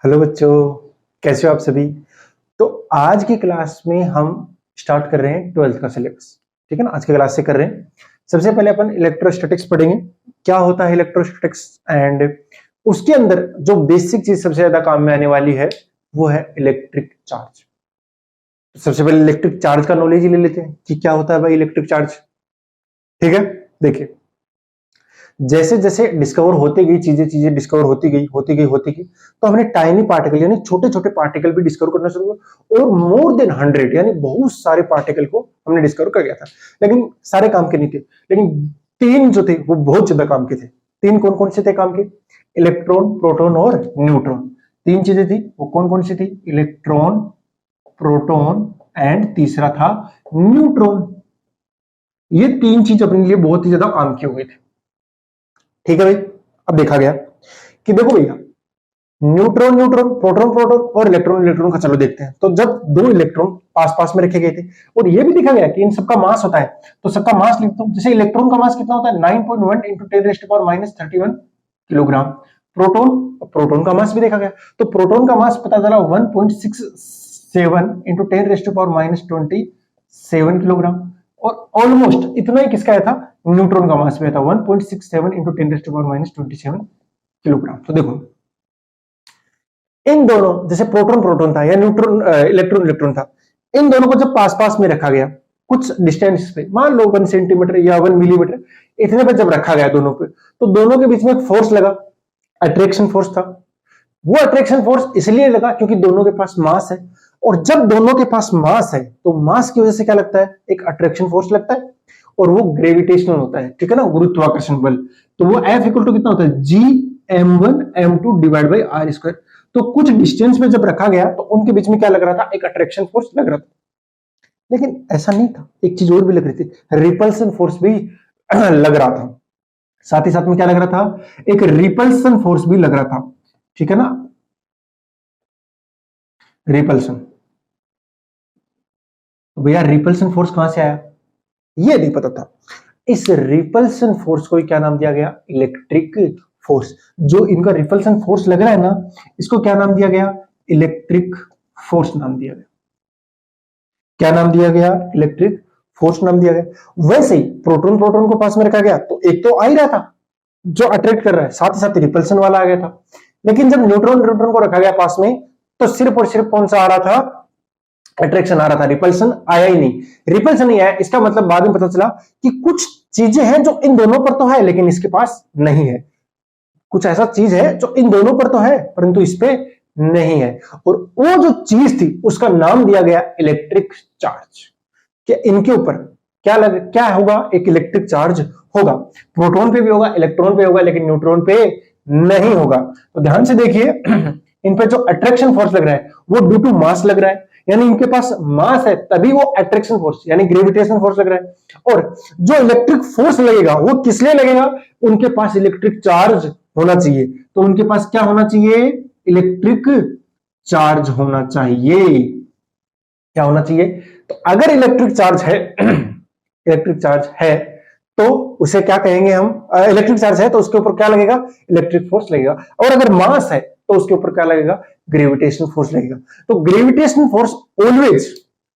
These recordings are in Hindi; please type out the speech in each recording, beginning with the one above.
हेलो बच्चों, कैसे हो आप सभी। तो आज की क्लास में हम स्टार्ट कर रहे हैं 12th का सिलेबस। ठीक है ना, आज की क्लास से कर रहे हैं। सबसे पहले अपन इलेक्ट्रोस्टैटिक्स पढ़ेंगे, क्या होता है इलेक्ट्रोस्टैटिक्स, एंड उसके अंदर जो बेसिक चीज सबसे ज्यादा काम में आने वाली है वो है इलेक्ट्रिक चार्ज। सबसे पहले इलेक्ट्रिक चार्ज का नॉलेज ही ले लेते हैं कि क्या होता है भाई इलेक्ट्रिक चार्ज। ठीक है, देखिए जैसे जैसे डिस्कवर होती गई चीजें चीजें डिस्कवर होती गई तो हमने टाइनी पार्टिकल यानी छोटे छोटे पार्टिकल भी डिस्कवर करना शुरू किया और मोर देन 100 यानी बहुत सारे पार्टिकल को हमने डिस्कवर कर गया था। लेकिन सारे काम के नहीं थे, लेकिन तीन जो थे वो बहुत ज्यादा काम के थे। तीन कौन कौन से थे काम के? इलेक्ट्रॉन, प्रोटॉन और न्यूट्रॉन। तीन चीजें थी, वो कौन कौन सी थी? इलेक्ट्रॉन, प्रोटॉन एंड तीसरा था न्यूट्रॉन। ये तीन चीज अपने लिए बहुत ही ज्यादा काम के हुए थे। ठीक है भाई, अब देखा गया कि देखो भैया न्यूट्रॉन न्यूट्रॉन, प्रोटॉन प्रोटॉन और इलेक्ट्रॉन इलेक्ट्रॉन का चलो देखते हैं। तो जब दो इलेक्ट्रॉन पास पास में रखे गए थे और ये भी देखा गया कि इन सबका मास होता है, तो सबका मास लिखता हूं। जैसे इलेक्ट्रॉन का मास कितना होता है? 9.1 इंटू 10⁻³ किलोग्राम। प्रोटॉन का मास भी देखा गया, तो प्रोटॉन का मास पता चला 1.67 इंटू 10⁻27 किलोग्राम। और ऑलमोस्ट इतना ही किसका आया था? न्यूट्रॉन का मास भी था 1.67 इंटू 10⁻27 किलोग्राम। तो देखो इन दोनों, जैसे प्रोटॉन प्रोटॉन था या न्यूट्रॉन इलेक्ट्रॉन इलेक्ट्रॉन था, इन दोनों को जब पास पास में रखा गया कुछ डिस्टेंस पे, मान लो 1 सेंटीमीटर या 1 मिलीमीटर, इतने पे जब रखा गया दोनों पे, तो दोनों के बीच में एक फोर्स लगा, अट्रैक्शन फोर्स था। वो अट्रैक्शन फोर्स इसलिए लगा क्योंकि दोनों के पास मास है, और जब दोनों के पास मास है तो मास की वजह से क्या लगता है? एक अट्रैक्शन फोर्स लगता है, और वो ग्रेविटेशनल होता है। ठीक है ना, गुरुत्वाकर्षण बल। तो वो F इक्वल टू कितना होता है? G m1m2 divide by R square. तो कुछ डिस्टेंस पे जब रखा गया तो उनके बीच में क्या लग रहा था? एक अट्रैक्शन फोर्स लग रहा था। लेकिन ऐसा नहीं था, एक चीज और भी लग रही थी, रिपल्सन फोर्स भी लग रहा था। साथ ही साथ में क्या लग रहा था? एक रिपल्सन फोर्स भी लग रहा था। ठीक है ना, रिपल्सन। तो भैया रिपल्सन फोर्स कहां से आया ये नहीं पता था। इस रिपल्सन फोर्स को क्या नाम दिया गया? Electric force. जो इनका रिपल्सन फोर्स लग रहा है ना, इसको क्या नाम दिया गया? इलेक्ट्रिक फोर्स नाम दिया गया। क्या नाम दिया गया? इलेक्ट्रिक फोर्स नाम दिया गया। वैसे ही प्रोटॉन प्रोटॉन को पास में रखा गया तो एक तो आ ही रहा था जो अट्रैक्ट कर रहा है, साथ ही साथ रिपल्सन वाला आ गया था। लेकिन जब न्यूट्रॉन न्यूट्रॉन को रखा गया पास में, तो सिर्फ और सिर्फ कौन सा आ रहा था? अट्रैक्शन आ रहा था, रिपल्सन आया ही नहीं। रिपल्सन नहीं आया, इसका मतलब बाद में पता चला कि कुछ चीजें हैं जो इन दोनों पर तो है लेकिन इसके पास नहीं है। कुछ ऐसा चीज है जो इन दोनों पर तो है परंतु इस पे नहीं है, और वो जो चीज थी उसका नाम दिया गया इलेक्ट्रिक चार्ज। कि इनके ऊपर क्या होगा? एक इलेक्ट्रिक चार्ज होगा। प्रोटॉन पे भी होगा, इलेक्ट्रॉन पे होगा, लेकिन न्यूट्रॉन पे नहीं होगा। तो ध्यान से देखिए इन पे जो अट्रैक्शन फोर्स लग रहा है वो ड्यू टू मास लग रहा है, यानी इनके पास मास है तभी वो अट्रैक्शन फोर्स यानी ग्रेविटेशन फोर्स लग रहा है। और जो इलेक्ट्रिक फोर्स लगेगा वो किस लिए लगेगा? उनके पास इलेक्ट्रिक चार्ज होना चाहिए। तो उनके पास क्या होना चाहिए? इलेक्ट्रिक चार्ज होना चाहिए। क्या होना चाहिए? तो अगर इलेक्ट्रिक चार्ज है इलेक्ट्रिक चार्ज है तो उसे क्या कहेंगे हम? इलेक्ट्रिक चार्ज है तो उसके ऊपर क्या लगेगा? इलेक्ट्रिक फोर्स लगेगा। और अगर मास है तो उसके ऊपर क्या लगेगा? ग्रेविटेशनल फोर्स लगेगा। तो ग्रेविटेशनल फोर्स ऑलवेज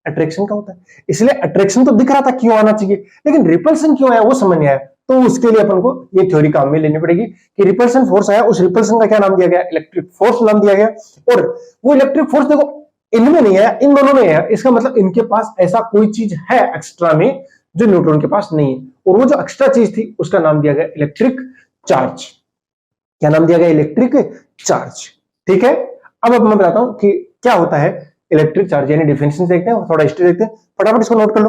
अट्रैक्शन का होता है, इसलिए अट्रैक्शन तो दिख रहा था क्यों आना चाहिए, लेकिन रिपल्सन क्यों आया वो समझ नहीं आया। तो उसके लिए अपन को ये थ्योरी काम में लेनी पड़ेगी कि रिपल्सन फोर्स आया, उस रिपल्सन का क्या नाम दिया गया? इलेक्ट्रिक फोर्स नाम दिया गया। और वो इलेक्ट्रिक फोर्स देखो इनमें नहीं है, इन दोनों में है, इसका मतलब इनके पास ऐसा कोई चीज है एक्स्ट्रा में जो न्यूट्रॉन के पास नहीं है, और वो जो एक्स्ट्रा चीज थी उसका नाम दिया गया इलेक्ट्रिक चार्ज। क्या नाम दिया गया? Electric charge. ठीक है, अब मैं बताता हूं कि क्या होता है इलेक्ट्रिक चार्ज, यानी डिफिनेशन देखते हैं, थोड़ा हिस्ट्री देखते हैं, फटाफट इसको नोट कर लो।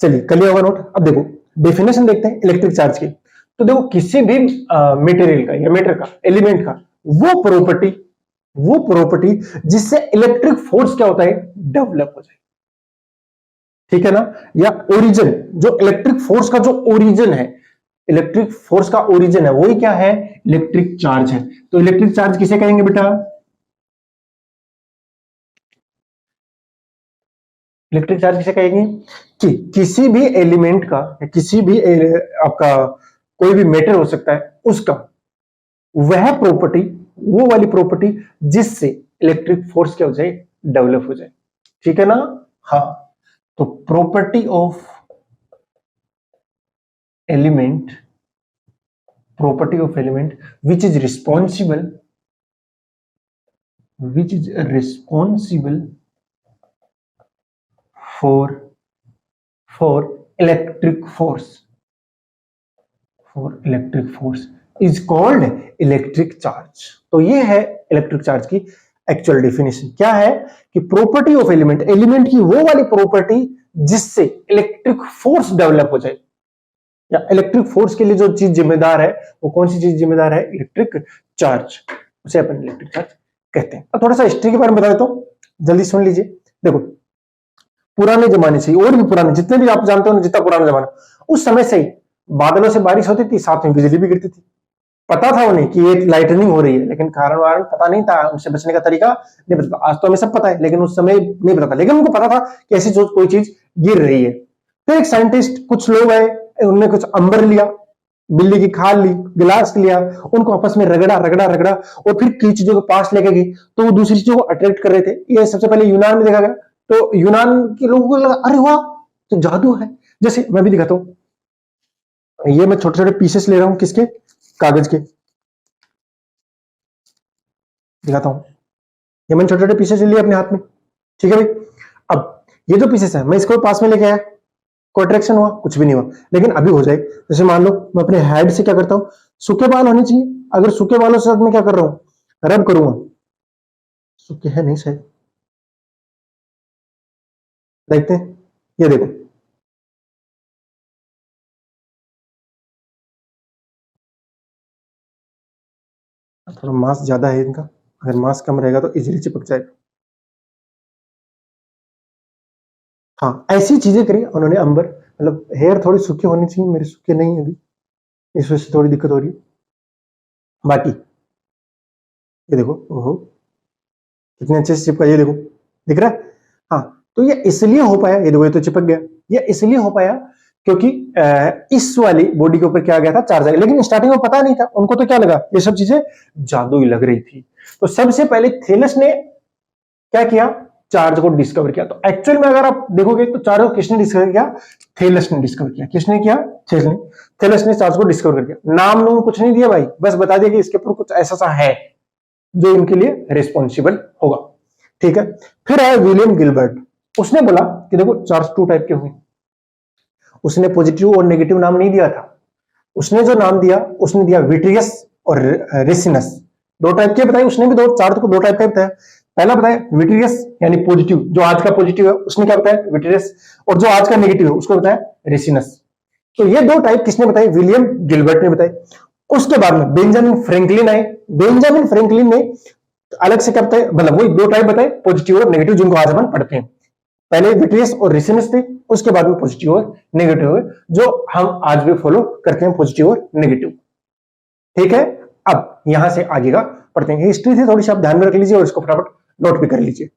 चलिए कर लिया होगा नोट। अब देखो डेफिनेशन देखते हैं इलेक्ट्रिक चार्ज की। तो देखो किसी भी मटेरियल का या मैटर का, एलिमेंट का वो प्रॉपर्टी जिससे इलेक्ट्रिक फोर्स क्या होता है? डेवलप हो जाए। ठीक है ना, या ओरिजिन, जो इलेक्ट्रिक फोर्स का जो ओरिजिन है, इलेक्ट्रिक फोर्स का ओरिजिन है वही क्या है? इलेक्ट्रिक चार्ज है। तो इलेक्ट्रिक चार्ज किसे कहेंगे बेटा? इलेक्ट्रिक चार्ज किसे कहेंगे कि किसी भी एलिमेंट का या किसी भी आपका कोई भी मैटर हो सकता है उसका वह प्रॉपर्टी, वो वाली प्रॉपर्टी जिससे इलेक्ट्रिक फोर्स क्या हो जाए, डेवलप हो जाए। ठीक है ना? हाँ, तो property of element, property of element which is responsible for for electric force, is called electric charge। तो ये है इलेक्ट्रिक चार्ज की एक्चुअल डेफिनेशन। क्या है कि प्रॉपर्टी ऑफ एलिमेंट, एलिमेंट की वो वाली प्रॉपर्टी जिससे इलेक्ट्रिक फोर्स डेवलप हो जाए, या इलेक्ट्रिक फोर्स के लिए जो चीज जिम्मेदार है वो कौन सी चीज जिम्मेदार है, इलेक्ट्रिक चार्ज, उसे अपन इलेक्ट्रिक चार्ज कहते हैं। अब थोड़ा सा हिस्ट्री के बारे में बता देता हूं, जल्दी सुन लीजिए। देखो, पुराने जमाने से और भी पुराने जितने भी आप जानते हो, जितना पुराना जमाना, उस समय से ही बादलों से बारिश होती थी, साथ में बिजली भी गिरती थी। पता था उन्हें कि ये लाइटनिंग हो रही है, लेकिन कारण वारण पता नहीं था, उनसे बचने का तरीका नहीं पता था। आज तो हमें सब पता है, लेकिन उस समय नहीं पता था। लेकिन उनको पता था कि ऐसी कोई चीज गिर रही है। फिर एक साइंटिस्ट, कुछ लोग आए, उन्होंने कुछ अंबर लिया, बिल्ली की खाल ली, गिलास लिया, उनको आपस में रगड़ा रगड़ा रगड़ा और फिर कई चीजों के पास लेके गई, तो वो दूसरी चीजों को अट्रैक्ट कर रहे थे। ये सबसे पहले यूनान में देखा गया। तो यूनान के लोगों को लगा, अरे वाह, तो जादू है। जैसे मैं भी दिखाता हूं, ये मैं छोटे छोटे पीसेस ले रहा हूं, किसके, कागज के, दिखाता हूं। ये मैंने छोटे छोटे पीसेस लिए अपने हाथ में, ठीक है भाई। अब ये जो पीसेस है, मैं इसको पास में लेके आया, कोई अट्रैक्शन हुआ, कुछ भी नहीं हुआ, लेकिन अभी हो जाए। जैसे मान लो मैं अपने हेड से क्या करता हूं, सूखे बाल होने चाहिए, अगर सूखे बालों से साथ मैं क्या कर रहा हूं, रब करूंगा, सूखे है नहीं शायद, देखते हैं, ये देखो, थोड़ा मास ज्यादा है इनका, अगर मास कम रहेगा तो इजीली चिपक जाएगा। हाँ, ऐसी चीजें करी उन्होंने अंबर, मतलब हेयर थोड़ी सूखे होनी चाहिए, मेरे सूखे नहीं है अभी, इस वजह से थोड़ी दिक्कत हो रही है। बाकी ये देखो, ओहो, कितने अच्छे से चिपका, ये देखो, दिख रहा है। हाँ, तो ये इसलिए हो पाया, ये देखो, ये तो चिपक गया। ये इसलिए हो पाया क्योंकि इस वाली बॉडी के ऊपर क्या गया था, चार्ज आ गया। लेकिन स्टार्टिंग में पता नहीं था, उनको तो क्या लगा, ये सब चीजें जादू ही लग रही थी। तो सबसे पहले थेलस ने क्या किया, चार्ज को डिस्कवर किया। तो एक्चुअल में अगर आप देखोगे तो चार्ज को किसने डिस्कवर किया, थेलस ने डिस्कवर किया। किसने किया, थेलस ने चार्ज को डिस्कवर कर दिया। नाम नूम कुछ नहीं दिया भाई, बस बता दिया कि इसके ऊपर कुछ ऐसा सा है जो इनके लिए रिस्पॉन्सिबल होगा। ठीक है। फिर आया विलियम गिलबर्ट, उसने बोला कि देखो चार्ज टू टाइप के हुए। उसने पॉजिटिव और नेगेटिव नाम नहीं दिया था, उसने जो नाम दिया उसने दिया विट्रियस और रेसिनस। दो टाइप के बताए उसने भी, दो चार्ज को दो टाइप का बताया। पहला बताया विट्रियस यानी पॉजिटिव, जो आज का पॉजिटिव है उसने क्या बताया, विट्रियस, और जो आज का नेगेटिव है उसको बताया रेसिनस। तो ये दो टाइप किसने बताई, विलियम गिलबर्ट ने बताई। उसके बाद में बेंजामिन फ्रैंकलिन आए। बेंजामिन फ्रैंकलिन ने अलग से क्या बताया, मतलब वही दो टाइप बताए, पॉजिटिव और नेगेटिव, जिनको आज अपन पढ़ते हैं। पहले विट्रियस और रेसिनस थे, उसके बाद में पॉजिटिव और नेगेटिव है, जो हम आज भी फॉलो करते हैं, पॉजिटिव और नेगेटिव। ठीक है। अब यहां से आगे का पढ़ते हैं। हिस्ट्री थी थोड़ी सी, आप ध्यान में रख लीजिए और इसको फटाफट नोट भी कर लीजिए।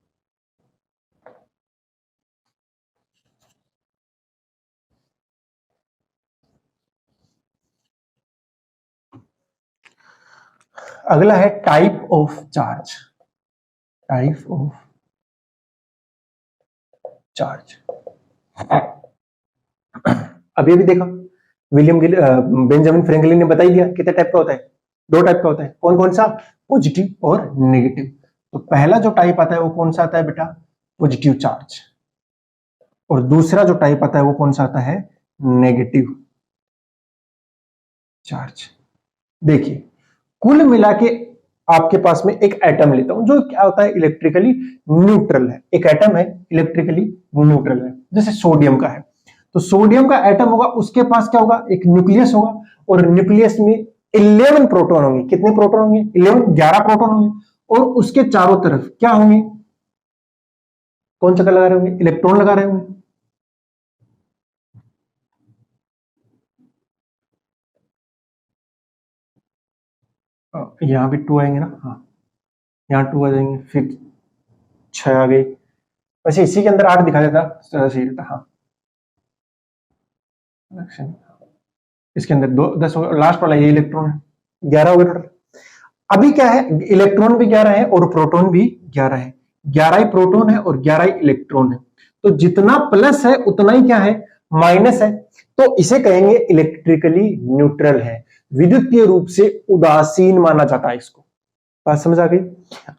अगला है type of charge, type of charge. अभी अभी देखा, बेंजामिन फ्रैंकलिन ने बता ही दिया कितने टाइप का होता है, दो टाइप का होता है। कौन कौन सा, पॉजिटिव और नेगेटिव। तो पहला जो टाइप आता है वो कौन सा आता है बेटा, पॉजिटिव चार्ज। और दूसरा जो टाइप आता है वो कौन सा आता है, नेगेटिव चार्ज। देखिए, कुल मिला के आपके पास में एक एटम लेता हूं जो क्या होता है, इलेक्ट्रिकली न्यूट्रल है। एक एटम है इलेक्ट्रिकली न्यूट्रल है, जैसे सोडियम का है। तो सोडियम का एटम होगा, उसके पास क्या होगा, एक न्यूक्लियस होगा, और न्यूक्लियस में 11 प्रोटॉन होंगे। कितने प्रोटॉन होंगे, 11, 11 प्रोटॉन होंगे। और उसके चारों तरफ क्या होंगे, कौन सा लगा रहे होंगे, इलेक्ट्रॉन लगा रहे होंगे। यहां भी टू आएंगे ना, हाँ, यहाँ टू आ जाएंगे, फिर 6 आ गए, वैसे इसी के अंदर 8 दिखा देता ज्यादा सही रहता। हाँ इसके अंदर 10 लास्ट वाला ये इलेक्ट्रॉन है, 11 हो गए टोटल। अभी क्या है, इलेक्ट्रॉन भी 11 है और प्रोटॉन भी 11 है, 11 ही प्रोटॉन है और 11 ही इलेक्ट्रॉन है। तो जितना प्लस है उतना ही क्या है, माइनस है। तो इसे कहेंगे इलेक्ट्रिकली न्यूट्रल है, विद्युतीय रूप से उदासीन माना जाता है इसको। बात समझ आ गई।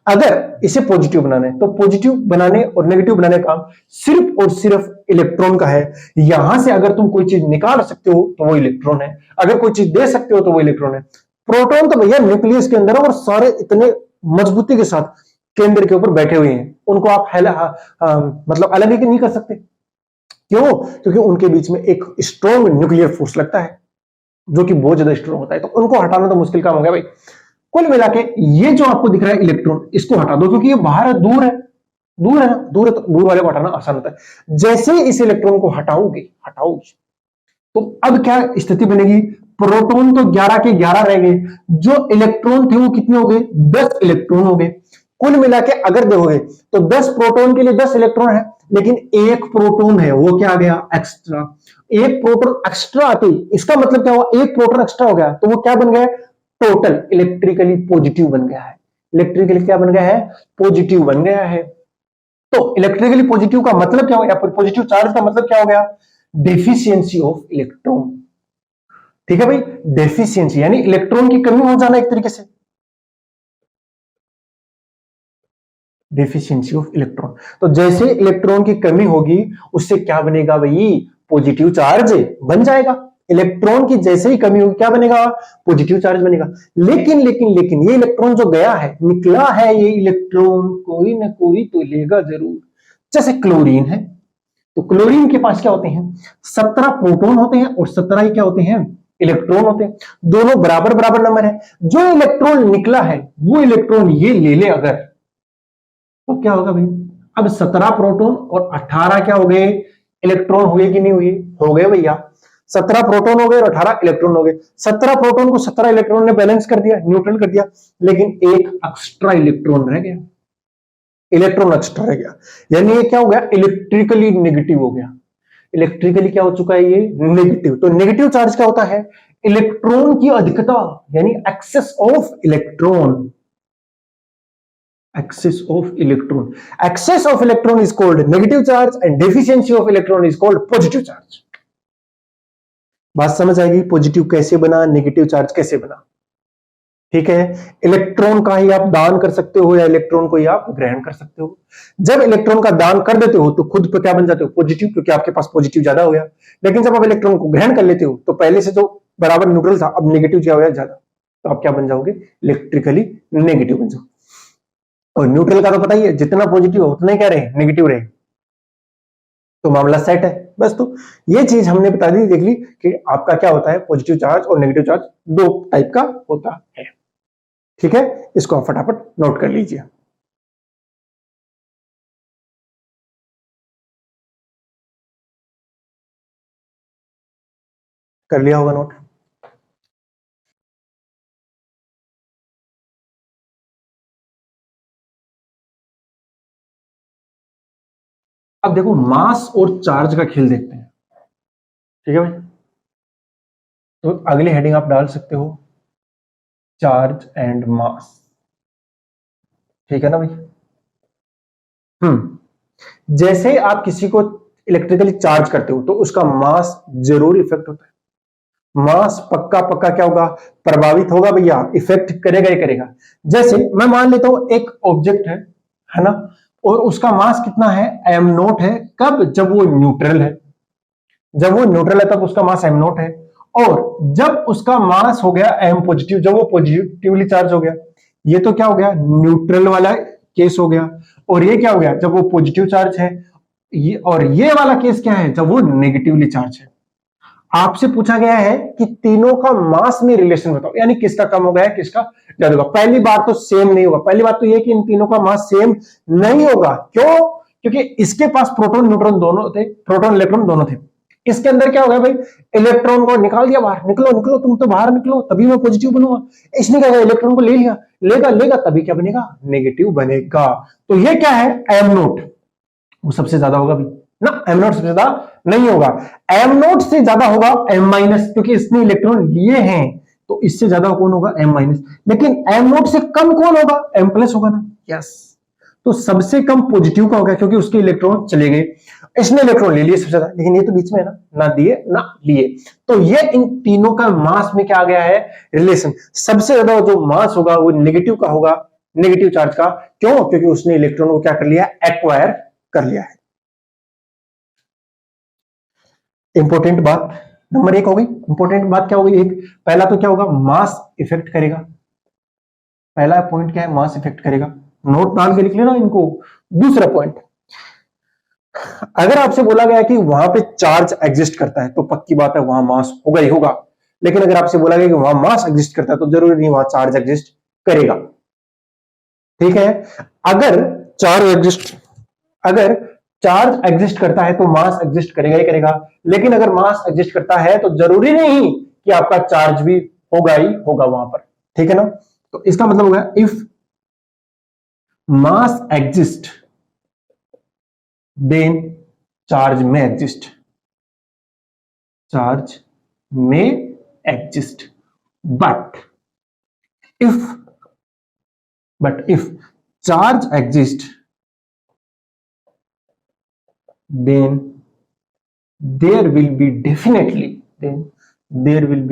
अगर इसे पॉजिटिव बनाना है तो पॉजिटिव बनाने और नेगेटिव बनाने का काम सिर्फ और सिर्फ इलेक्ट्रॉन का है। यहां से अगर तुम कोई चीज निकाल सकते हो तो वो इलेक्ट्रॉन है, अगर कोई चीज दे सकते हो तो वो इलेक्ट्रॉन है। प्रोटॉन तो भैया न्यूक्लियस के अंदर है और सारे इतने मजबूती के साथ केंद्र के ऊपर बैठे हुए हैं, उनको आप मतलब अलग ही नहीं कर सकते। क्यों? क्योंकि उनके बीच में एक स्ट्रॉन्ग न्यूक्लियर फोर्स लगता है जो कि बहुत ज्यादा स्ट्रॉन्ग होता है, तो उनको हटाना तो मुश्किल काम हो गया भाई। कुल मिला के ये जो आपको दिख रहा है इलेक्ट्रॉन, इसको हटा दो क्योंकि ये बाहर है, दूर है, दूर है ना, दूर है तो दूर वाले को हटाना आसान होता है। जैसे ही इस इलेक्ट्रॉन को हटाओगे तो अब क्या स्थिति बनेगी, प्रोटॉन तो 11 के 11 रह गए, जो इलेक्ट्रॉन थे वो कितने हो गए, 10 इलेक्ट्रॉन हो गए। कुल मिला के अगर देखोगे तो 10 प्रोटॉन के लिए 10 इलेक्ट्रॉन है, लेकिन एक प्रोटॉन है वो क्या आ गया, एक्स्ट्रा। एक प्रोटॉन एक्स्ट्रा आते ही इसका मतलब क्या हुआ, एक प्रोटॉन एक्स्ट्रा हो गया, तो वो क्या बन गया, टोटल इलेक्ट्रिकली पॉजिटिव बन गया है। इलेक्ट्रिकली क्या बन गया है, पॉजिटिव बन गया है। तो इलेक्ट्रिकली पॉजिटिव का मतलब क्या हो गया, पॉजिटिव चार्ज का मतलब क्या हो गया, डेफिशिएंसी ऑफ इलेक्ट्रॉन। ठीक है भाई, डेफिशिएंसी यानी इलेक्ट्रॉन की कमी हो जाना एक तरीके से, डेफिशिएंसी ऑफ इलेक्ट्रॉन। तो जैसे इलेक्ट्रॉन की कमी होगी उससे क्या बनेगा भाई, पॉजिटिव चार्ज बन जाएगा। इलेक्ट्रॉन की जैसे ही कमी होगी क्या बनेगा, पॉजिटिव चार्ज बनेगा। लेकिन लेकिन लेकिन ये इलेक्ट्रॉन जो गया है, निकला है, ये इलेक्ट्रॉन कोई ना कोई तो लेगा जरूर। जैसे क्लोरीन है, तो क्लोरीन के पास क्या होते हैं, 17 प्रोटॉन होते हैं और 17 ही क्या होते हैं, इलेक्ट्रॉन होते हैं। दोनों बराबर बराबर नंबर है। जो इलेक्ट्रॉन निकला है वो इलेक्ट्रॉन ये ले ले अगर, तो क्या होगा भाई, अब 17 प्रोटॉन और 18 क्या हो गए, इलेक्ट्रॉन हुए कि नहीं हुए, हो गए भैया। 17 प्रोटॉन हो गए और 18 इलेक्ट्रॉन हो गए। 17 प्रोटॉन को 17 इलेक्ट्रॉन ने बैलेंस कर दिया, न्यूट्रल कर दिया, लेकिन एक एक्स्ट्रा इलेक्ट्रॉन रह गया, इलेक्ट्रॉन एक्स्ट्रा रह गया। यानी ये क्या हो गया, इलेक्ट्रिकली नेगेटिव हो गया। इलेक्ट्रिकली क्या हो चुका है, ये नेगेटिव। तो नेगेटिव चार्ज क्या होता है, इलेक्ट्रॉन की अधिकता यानी excess of electron. excess of electron, excess of electron is called negative charge and deficiency of electron is called positive charge। बात समझ आएगी, पॉजिटिव कैसे बना, नेगेटिव चार्ज कैसे बना। ठीक है, इलेक्ट्रॉन का ही आप दान कर सकते हो या इलेक्ट्रॉन को ही आप ग्रहण कर सकते हो। जब इलेक्ट्रॉन का दान कर देते हो तो खुद पे क्या बन जाते हो, पॉजिटिव, क्योंकि आपके पास पॉजिटिव ज्यादा हो गया। लेकिन जब आप इलेक्ट्रॉन को ग्रहण कर लेते हो तो पहले से जो बराबर न्यूट्रल था अब नेगेटिव क्या हो गया, ज्यादा, तो आप क्या बन जाओगे, इलेक्ट्रिकली नेगेटिव बन जाओगे। और न्यूट्रल का तो पता ही है, जितना पॉजिटिव हो उतना ही क्या रहे, नेगेटिव रहे, तो मामला सेट है बस। तो ये चीज हमने बता दी, देख ली कि आपका क्या होता है, पॉजिटिव चार्ज और नेगेटिव चार्ज दो टाइप का होता है। ठीक है, इसको आप फटाफट नोट कर लीजिए। कर लिया होगा नोट। अब देखो मास और चार्ज का खेल देखते हैं। ठीक है भाई, तो अगली हेडिंग आप डाल सकते हो, चार्ज एंड मास। ठीक है ना भाई। जैसे आप किसी को इलेक्ट्रिकली चार्ज करते हो तो उसका मास जरूर इफेक्ट होता है। मास पक्का पक्का क्या होगा, प्रभावित होगा भैया, इफेक्ट करेगा ही करेगा। जैसे मैं मान लेता हूं एक ऑब्जेक्ट है ना, और उसका मास कितना है, एम नोट है। कब, जब वो न्यूट्रल है, जब वो न्यूट्रल है तब उसका मास एम नोट है। और जब उसका मास हो गया एम पॉजिटिव, जब वो पॉजिटिवली चार्ज हो गया, ये तो क्या हो गया, न्यूट्रल वाला केस हो गया। और ये क्या हो गया, जब वो पॉजिटिव चार्ज है। ये और ये वाला केस क्या है, जब वो नेगेटिवली चार्ज है। आपसे पूछा गया है कि तीनों का मास में रिलेशन बताओ, यानी किसका कम हो गया है, किसका ज्यादा होगा। पहली बात तो सेम नहीं होगा, पहली बात तो ये कि इन तीनों का मास सेम नहीं होगा। क्यों, क्योंकि इसके पास प्रोटॉन न्यूट्रॉन दोनों थे, प्रोटॉन इलेक्ट्रॉन दोनों थे। इसके अंदर क्या हो गया भाई, इलेक्ट्रॉन को निकाल दिया बाहर, निकलो निकलो तुम तो बाहर निकलो तभी मैं पॉजिटिव बनूंगा। इसने क्या, इलेक्ट्रॉन को ले लिया, लेगा लेगा तभी क्या बनेगा, नेगेटिव बनेगा। तो ये क्या है, एम नोट। वो सबसे ज्यादा होगा भी ना, एम नॉट सबसे ज्यादा नहीं होगा, एम नॉट से ज्यादा होगा एम माइनस, क्योंकि इसने इलेक्ट्रॉन लिए हैं तो इससे ज्यादा कौन होगा, एम माइनस। लेकिन एम नॉट से कम कौन होगा, एम प्लस होगा ना, यस। तो सबसे कम पॉजिटिव का होगा क्योंकि उसके इलेक्ट्रॉन चले गए, इसने इलेक्ट्रॉन ले लिए सबसे ज्यादा, लेकिन ये तो बीच में है ना दिए ना लिए। तो ये इन तीनों का मास में क्या आ गया है, रिलेशन। सबसे ज्यादा जो मास होगा वो नेगेटिव का होगा, नेगेटिव चार्ज का। क्यों, क्योंकि उसने इलेक्ट्रॉन को क्या कर लिया, एक्वायर कर लिया है। इंपॉर्टेंट बात नंबर एक हो गई। इंपॉर्टेंट बात क्या होगी, एक पहला तो क्या होगा, मास इफेक्ट करेगा। पहला पॉइंट क्या है, मास इफेक्ट करेगा, नोट डाल के लिख लेना इनको। दूसरा पॉइंट, अगर आपसे बोला गया कि वहां पे चार्ज एग्जिस्ट करता है तो पक्की बात है वहां मास होगा ही होगा। लेकिन अगर आपसे बोला गया कि वहां मास एग्जिस्ट करता है तो जरूरी नहीं वहां चार्ज एग्जिस्ट करेगा। ठीक है, अगर चार्ज एग्जिस्ट अगर चार्ज एग्जिस्ट करता है तो मास एग्जिस्ट करेगा ही करेगा। लेकिन अगर मास एग्जिस्ट करता है तो जरूरी नहीं कि आपका चार्ज भी होगा ही होगा वहां पर। ठीक है ना, तो इसका मतलब होगा if mass exist then charge में एग्जिस्ट, चार्ज में exist, but if charge exists then there will be definitely there will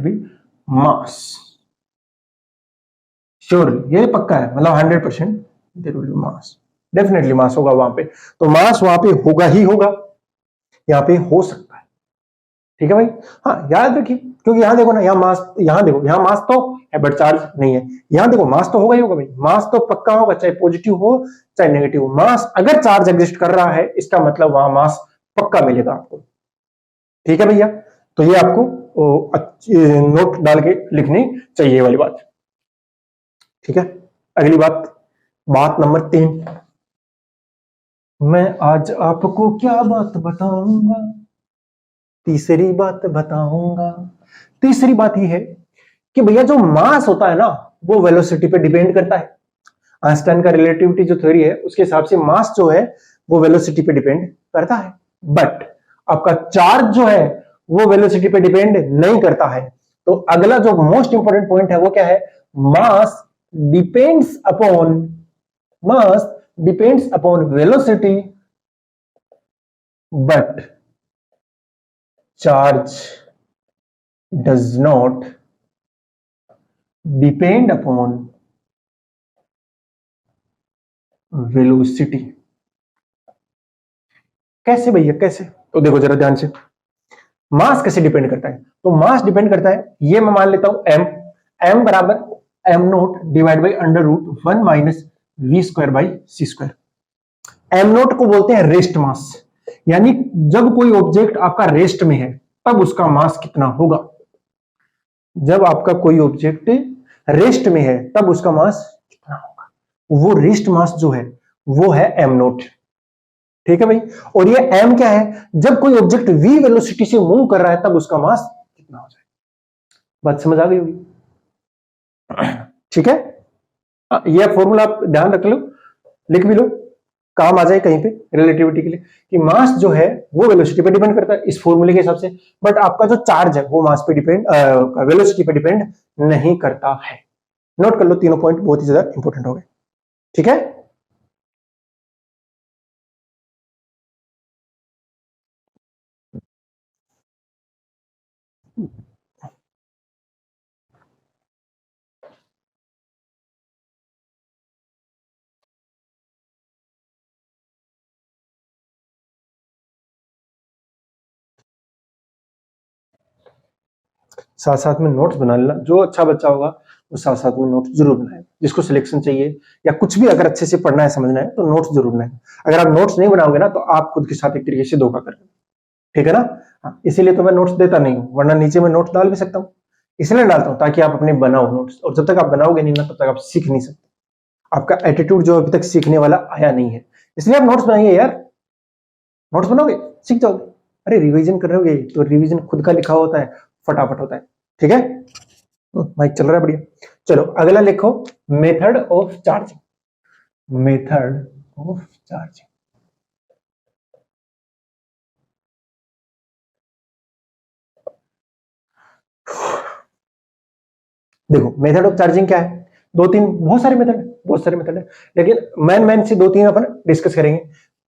be mass, surely, ये पक्का है, मतलब 100% there will be mass, definitely mass होगा वहां पे। तो मास वहां पे होगा ही होगा, यहाँ पे हो सकता है। ठीक है भाई, हाँ याद रखिए, क्योंकि यहां देखो ना, यहाँ मास, यहाँ देखो यहाँ मास तो है बट चार्ज नहीं है। यहाँ देखो मास तो होगा ही होगा भाई, मास तो पक्का होगा, चाहे पॉजिटिव हो चाहे नेगेटिव हो। मास अगर चार्ज एग्जिस्ट कर रहा है इसका मतलब वहां मास पक्का मिलेगा आपको। ठीक है भैया, तो ये आपको नोट डाल के लिखनी चाहिए वाली बात। ठीक है, अगली बात, बात नंबर 3, मैं आज आपको क्या बात बताऊंगा, तीसरी बात बताऊंगा। तीसरी बात यह है कि भैया जो मास होता है ना वो वेलोसिटी पे डिपेंड करता है। आइंस्टाइन का रिलेटिविटी जो थ्योरी है उसके हिसाब से मास जो है वो वेलोसिटी पे डिपेंड करता है, बट आपका चार्ज जो है वो वेलोसिटी पे डिपेंड नहीं करता है। तो अगला जो मोस्ट इंपोर्टेंट पॉइंट है वो क्या है, mass depends upon velocity but charge does not depend upon velocity. कैसे भैया, कैसे, तो देखो जरा ध्यान से, मास कैसे डिपेंड करता है। तो मास डिपेंड करता है, ये मैं मान लेता हूं एम बराबर M naught divide by under root 1 minus V square by C square. M naught को बोलते हैं रेस्ट मास, यानी जब कोई ऑब्जेक्ट आपका रेस्ट में है तब उसका मास कितना होगा। जब आपका कोई ऑब्जेक्ट रेस्ट में है तब उसका मास कितना होगा, वो रेस्ट मास जो है वो है एम नोट। ठीक है भाई, और ये एम क्या है, जब कोई ऑब्जेक्ट वी वेलोसिटी से मूव कर रहा है तब उसका मास कितना हो जाए। बात समझ आ गई होगी, ठीक है। ये फॉर्मूला आप ध्यान रख लो, लिख भी लो, काम आ जाए कहीं पे रिलेटिविटी के लिए, कि मास जो है वो वेलोसिटी पे डिपेंड करता है इस फॉर्मूले के हिसाब से, बट आपका जो चार्ज है वो मास पे डिपेंड, वेलोसिटी पे डिपेंड नहीं करता है। नोट कर लो, तीनों पॉइंट बहुत ही ज्यादा इंपॉर्टेंट हो गए। ठीक है, साथ साथ में नोट्स बना लेना, जो अच्छा बच्चा होगा वो साथ साथ में नोट्स जरूर बनाए। जिसको सिलेक्शन चाहिए या कुछ भी अगर अच्छे से पढ़ना है समझना है तो नोट्स जरूर बनाए। अगर आप नोट्स नहीं बनाओगे ना तो आप खुद के साथ एक तरीके से धोखा कर रहे हो। ठीक है ना, हाँ, इसीलिए तो मैं नोट्स देता नहीं हूँ, वरना नीचे में नोट्स डाल भी सकता हूँ, इसलिए डालता हूँ ताकि आप अपने बनाओ नोट्स। और जब तक आप बनाओगे नहीं ना तब तक आप सीख नहीं सकते, आपका एटीट्यूड जो अभी तक सीखने वाला आया नहीं है। इसलिए आप नोट्स बनाइए यार, नोट्स बनाओगे सीख जाओगे। अरे रिवीजन कर रहे हो तो रिवीजन खुद का लिखा होता है, फटाफट होता है। ठीक है, माइक चल रहा है बढ़िया। चलो अगला लिखो, method of charging. Method of charging. देखो मेथड ऑफ चार्जिंग क्या है, दो तीन बहुत सारे मेथड है, लेकिन मैन से दो तीन अपन डिस्कस करेंगे।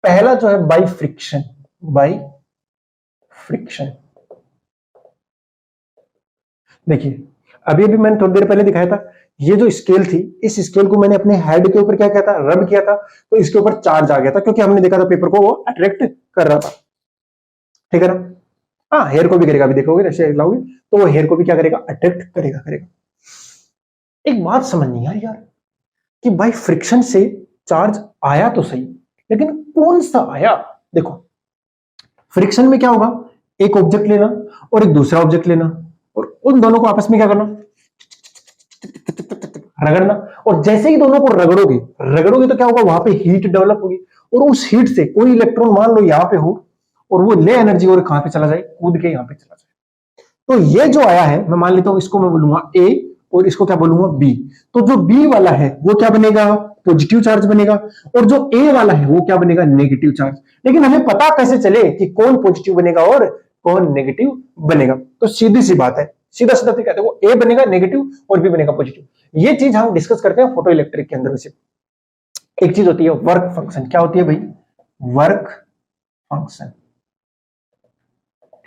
पहला जो है बाई फ्रिक्शन। देखिए अभी अभी मैंने थोड़ी देर पहले दिखाया था, ये जो स्केल थी, इस स्केल को मैंने अपने हेड के ऊपर क्या किया था, रब किया था, तो इसके ऊपर चार्ज आ गया था, क्योंकि हमने देखा था पेपर को वो अट्रैक्ट कर रहा था, ठीक है ना। हाँ हेयर को भी करेगा, अभी देखोगे जैसे लाओगे तो वो हेयर को भी क्या करेगा, अट्रैक्ट करेगा। एक बात समझ नहीं यार कि भाई फ्रिक्शन से चार्ज आया तो सही, लेकिन कौन सा आया। देखो फ्रिक्शन में क्या होगा, एक ऑब्जेक्ट लेना और एक दूसरा ऑब्जेक्ट लेना, और उन दोनों को आपस में क्या करना, रगड़ना। और जैसे ही दोनों को रगड़ोगे तो क्या होगा, वहां पे हीट डेवलप होगी, और उस हीट से कोई इलेक्ट्रॉन मान लो यहां पे हो, और वो ले एनर्जी और कहां पे चला जाए, कूद के यहां पे चला जाए। तो ये जो आया है, मैं मान लेता हूं इसको मैं बोलूंगा ए, और इसको क्या बोलूंगा बी। तो जो बी वाला है वो क्या बनेगा, पॉजिटिव चार्ज बनेगा, और जो ए वाला है वो क्या बनेगा, नेगेटिव चार्ज। लेकिन हमें पता कैसे चले कि कौन पॉजिटिव बनेगा और कौन नेगेटिव बनेगा। तो सीधी सी बात है, सीधा सीधा तरीका देखो, ए बनेगा नेगेटिव और बी बनेगा पॉजिटिव। ये चीज हम डिस्कस करते हैं फोटो इलेक्ट्रिक के अंदर। वैसे एक चीज होती है वर्क फंक्शन। क्या होती है भाई, वर्क फंक्शन,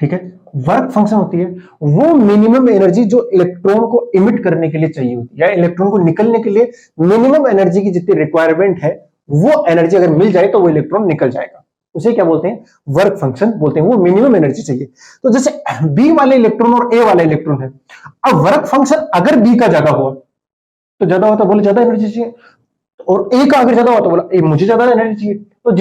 ठीक है। वर्क फंक्शन होती है वो मिनिमम एनर्जी जो इलेक्ट्रॉन को इमिट करने के लिए चाहिए होती है, या इलेक्ट्रॉन को निकलने के लिए मिनिमम एनर्जी की जितनी रिक्वायरमेंट है, वो एनर्जी अगर मिल जाए तो वो इलेक्ट्रॉन निकल जाएगा। उसे क्या बोलते हैं, वर्क फंक्शन बोलते हैं। वो मिनिमम एनर्जी चाहिए। तो जैसे बी वाले इलेक्ट्रॉन और ए वाला इलेक्ट्रॉन है, अब वर्क फंक्शन अगर बी का ज्यादा हुआ तो ज्यादा होता, बोले ज्यादा एनर्जी चाहिए, और ए का अगर ज्यादा हुआ तो बोला ए मुझे ज्यादा एनर्जी चाहिए। तो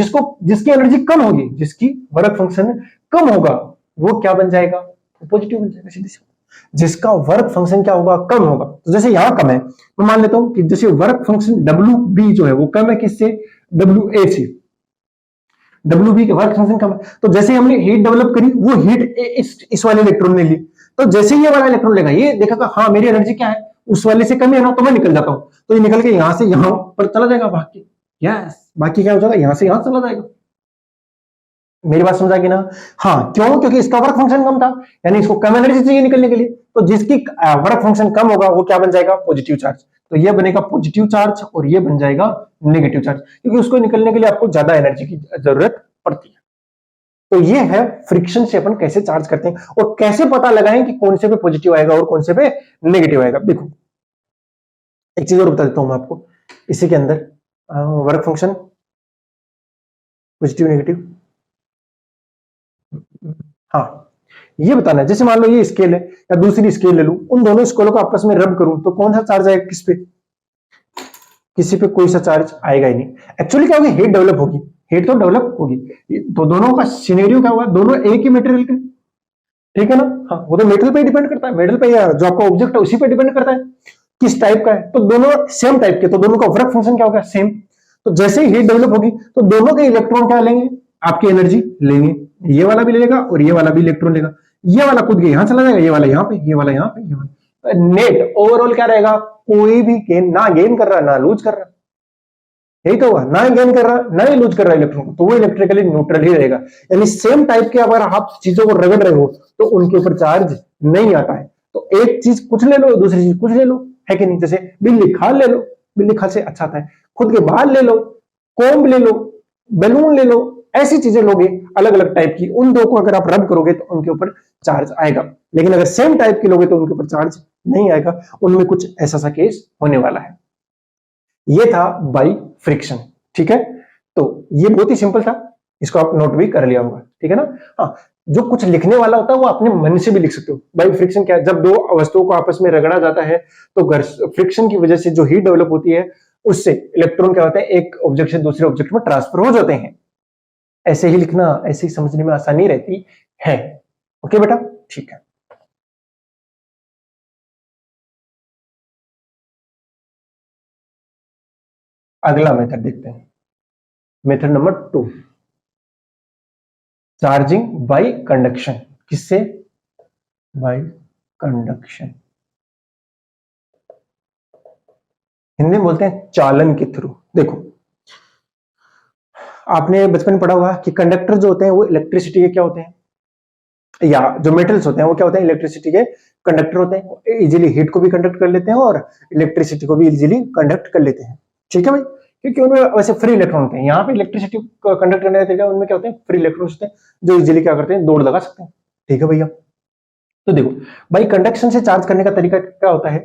जिसकी एनर्जी कम होगी, जिसकी वर्क फंक्शन कम होगा, वो क्या बन जाएगा, पॉजिटिव बन जाएगा सीधे सीधे। जिसका वर्क फंक्शन क्या होगा, कम होगा। तो जैसे यहां कम है, मैं मान लेता हूं कि जैसे वर्क फंक्शन डब्ल्यू बी जो है वो कम है किससे, डब्ल्यू ए से। डब्ल्यू बी के वर्क फंक्शन कम है, तो जैसे हमने हीट डेवलप करी, वो हीट इस वाले इलेक्ट्रॉन ने ली। तो जैसे ये वाला इलेक्ट्रॉन लेगा, ये देखा हाँ मेरी एनर्जी क्या है, उस वाले से कम है ना, तो मैं निकल जाता हूं। तो ये निकल के यहां से यहां पर चला जाएगा, बाकी यस, बाकी क्या हो जाएगा, यहां से यहां चला जाएगा। मेरी बात समझा कि ना। हाँ क्यों, क्योंकि इसका वर्क फंक्शन कम था, यानी इसको कम एनर्जी चाहिए निकलने के लिए। तो जिसकी वर्क फंक्शन कम होगा वो क्या बन जाएगा, पॉजिटिव चार्ज। तो ये बनेगा पॉजिटिव चार्ज और ये बन जाएगा नेगेटिव चार्ज, क्योंकि उसको निकलने के लिए आपको ज्यादा एनर्जी की जरूरत पड़ती है। तो ये है फ्रिक्शन से अपन कैसे चार्ज करते हैं, और कैसे पता लगाएं कि कौन से पे पॉजिटिव आएगा और कौन से पे नेगेटिव आएगा। देखो एक चीज और बता देता हूं मैं आपको इसी के अंदर, वर्क फंक्शन पॉजिटिव नेगेटिव। हाँ ये बताना है, जैसे मान लो ये स्केल है या दूसरी स्केल ले लूं, उन दोनों स्केलों को आपस में रब करूं तो कौन सा चार्ज आएगा किस पे, किसी पे कोई सा चार्ज आएगा ही नहीं। एक्चुअली क्या होगी, हीट डेवलप होगी, हीट तो डेवलप होगी। तो दोनों का सिनेरियो क्या हुआ, दोनों एक ही मटेरियल के, ठीक है ना। हाँ वो तो मेटल पे डिपेंड करता है, मेटल पे या जो आपका ऑब्जेक्ट है उसी पे डिपेंड करता है किस टाइप का है। तो दोनों सेम टाइप के, तो दोनों का वर्क फंक्शन क्या होगा, सेम। तो जैसे ही हीट डेवलप होगी तो दोनों के इलेक्ट्रॉन क्या लेंगे, आपकी एनर्जी लेंगे। ये वाला भी लेगा और ये वाला भी इलेक्ट्रॉन लेगा। ये वाला कूद के यहां चला जाएगा, ये वाला यहाँ पे, ये वाला यहाँ पे, ये वाला। नेट ओवरऑल क्या रहेगा, कोई भी गेन ना गेन कर रहा ना लूज कर रहा, यही तो हुआ, ना गेन कर रहा ना ही लूज कर रहा इलेक्ट्रॉन, तो वो इलेक्ट्रिकली न्यूट्रल ही रहेगा। यानी सेम टाइप के अगर आप चीजों को रगड़ रहे हो तो उनके ऊपर चार्ज नहीं आता है। तो एक चीज कुछ ले लो, दूसरी चीज कुछ ले लो, है कि नहीं। जैसे बिल्ली खाल ले लो, बिल्ली खाल से अच्छा आता है। खुद के बाल ले लो, कोम्ब ले लो, बैलून ले लो, ऐसी चीजें लोगे अलग अलग टाइप की, उन दो को अगर आप रब करोगे तो उनके ऊपर चार्ज आएगा। लेकिन अगर सेम टाइप के लोगे तो उनके ऊपर चार्ज नहीं आएगा। उनमें कुछ ऐसा सा केस होने वाला है। ये था बाई फ्रिक्शन, ठीक है। तो ये बहुत ही सिंपल था, इसको आप नोट भी कर लिया होगा, ठीक है ना। हाँ जो कुछ लिखने वाला होता है वो अपने मन से भी लिख सकते हो। बाई फ्रिक्शन क्या है, जब दो वस्तुओं को आपस में रगड़ा जाता है तो फ्रिक्शन की वजह से जो हीट डेवलप होती है उससे इलेक्ट्रॉन क्या होता है, एक ऑब्जेक्ट से दूसरे ऑब्जेक्ट में ट्रांसफर हो जाते हैं। ऐसे ही लिखना, ऐसे ही समझने में आसानी रहती है। ओके बेटा, ठीक है। अगला मेथड देखते हैं, method number 2, charging by conduction. किससे, बाय कंडक्शन, हिंदी में बोलते हैं चालन के थ्रू। देखो आपने बचपन में पढ़ा होगा कि कंडक्टर जो होते हैं वो इलेक्ट्रिसिटी के क्या होते हैं, या जो मेटल्स होते हैं वो क्या होते हैं, इलेक्ट्रिसिटी के कंडक्टर होते हैं, इजीली हीट को भी कंडक्ट कर लेते हैं और इलेक्ट्रिसिटी को भी इजीली कंडक्ट कर लेते हैं। ठीक है भाई, क्योंकि उनमें वैसे फ्री इलेक्ट्रॉन होते हैं। यहाँ पे इलेक्ट्रिसिटी कंडक्ट करने का तरीका उनमें क्या होते हैं, फ्री इलेक्ट्रॉन होते हैं जो इजीली क्या करते हैं, दौड़ लगा सकते हैं। ठीक है भैया, तो देखो भाई कंडक्शन से चार्ज करने का तरीका क्या होता है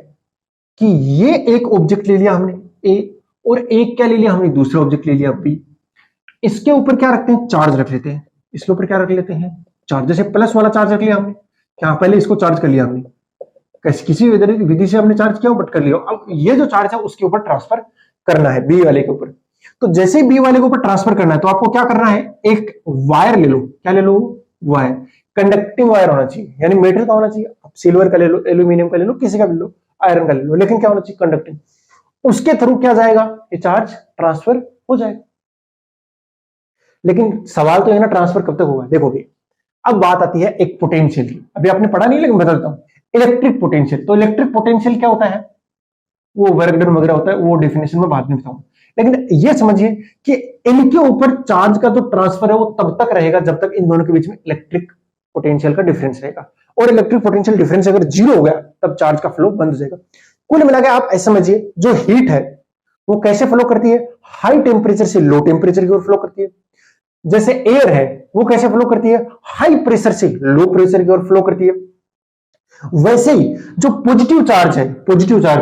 कि ये एक ऑब्जेक्ट ले लिया हमने ए, और एक क्या ले लिया हमने, दूसरा ऑब्जेक्ट ले लिया बी। इसके ऊपर क्या रखते हैं, चार्ज रख लेते हैं। इसके ऊपर क्या रख लेते हैं, चार्ज। जैसे प्लस वाला चार्ज रख लिया हमने, क्या पहले इसको चार्ज कर लिया हमने, किसी विधि से हमने चार्ज किया बट कर लिया। अब ये जो चार्ज है उसके ऊपर ट्रांसफर करना है बी वाले के ऊपर। तो जैसे ही बी वाले के ऊपर ट्रांसफर करना है तो आपको क्या करना है, एक वायर ले लो। क्या ले लो, वायर। कंडक्टिंग वायर होना चाहिए, यानी मेटल का होना चाहिए। सिल्वर का ले लो, एल्यूमिनियम का ले लो, किसी का भी लो, आयरन का ले लो, लेकिन क्या होना चाहिए, कंडक्टिंग। उसके थ्रू क्या जाएगा, ये चार्ज ट्रांसफर हो जाएगा। लेकिन सवाल तो है ना, ट्रांसफर कब तक होगा। देखो भी, अब बात आती है एक पोटेंशियल की। अभी आपने पढ़ा नहीं लेकिन बता देता हूं, इलेक्ट्रिक पोटेंशियल। तो इलेक्ट्रिक पोटेंशियल क्या होता है, वो वर्क डन वगैरह होता है, वो डेफिनेशन में बाद में बताऊंगा। लेकिन ये समझिए कि इनके ऊपर चार्ज का जो ट्रांसफर है वो तब तक रहेगा जब तक इन दोनों के बीच में इलेक्ट्रिक पोटेंशियल का डिफरेंस रहेगा। और इलेक्ट्रिक पोटेंशियल डिफरेंस अगर जीरो हो गया तब चार्ज का फ्लो बंद हो जाएगा। कुल मिलाकर आप ऐसे समझिए, जो हीट है वो कैसे फ्लो करती है, हाई टेम्परेचर से लो टेम्परेचर की ओर फ्लो करती है। जैसे एयर है वो कैसे फ्लो करती है, हाई प्रेशर से लो प्रेशर की ओर फ्लो करती है। वैसे ही जो पॉजिटिव चार्ज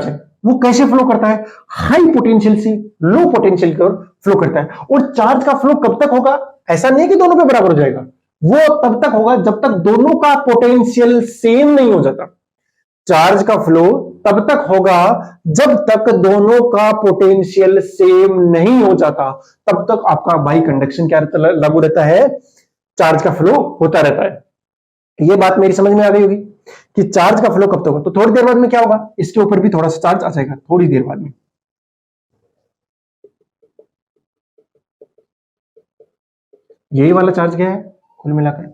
है वो कैसे फ्लो करता है, हाई पोटेंशियल से लो पोटेंशियल की ओर फ्लो करता है। और चार्ज का फ्लो कब तक होगा, ऐसा नहीं है कि दोनों पे बराबर हो जाएगा, वो तब तक होगा जब तक दोनों का पोटेंशियल सेम नहीं हो जाता। चार्ज का फ्लो तब तक होगा जब तक दोनों का पोटेंशियल सेम नहीं हो जाता, तब तक आपका बाई कंडक्शन क्या लागू रहता है, चार्ज का फ्लो होता रहता है। ये बात मेरी समझ में आ गई होगी कि चार्ज का फ्लो कब तक होगा। तो थोड़ी देर बाद में क्या होगा, इसके ऊपर भी थोड़ा सा चार्ज आ जाएगा थोड़ी देर बाद में। यही वाला चार्ज क्या है कुल मिलाकर,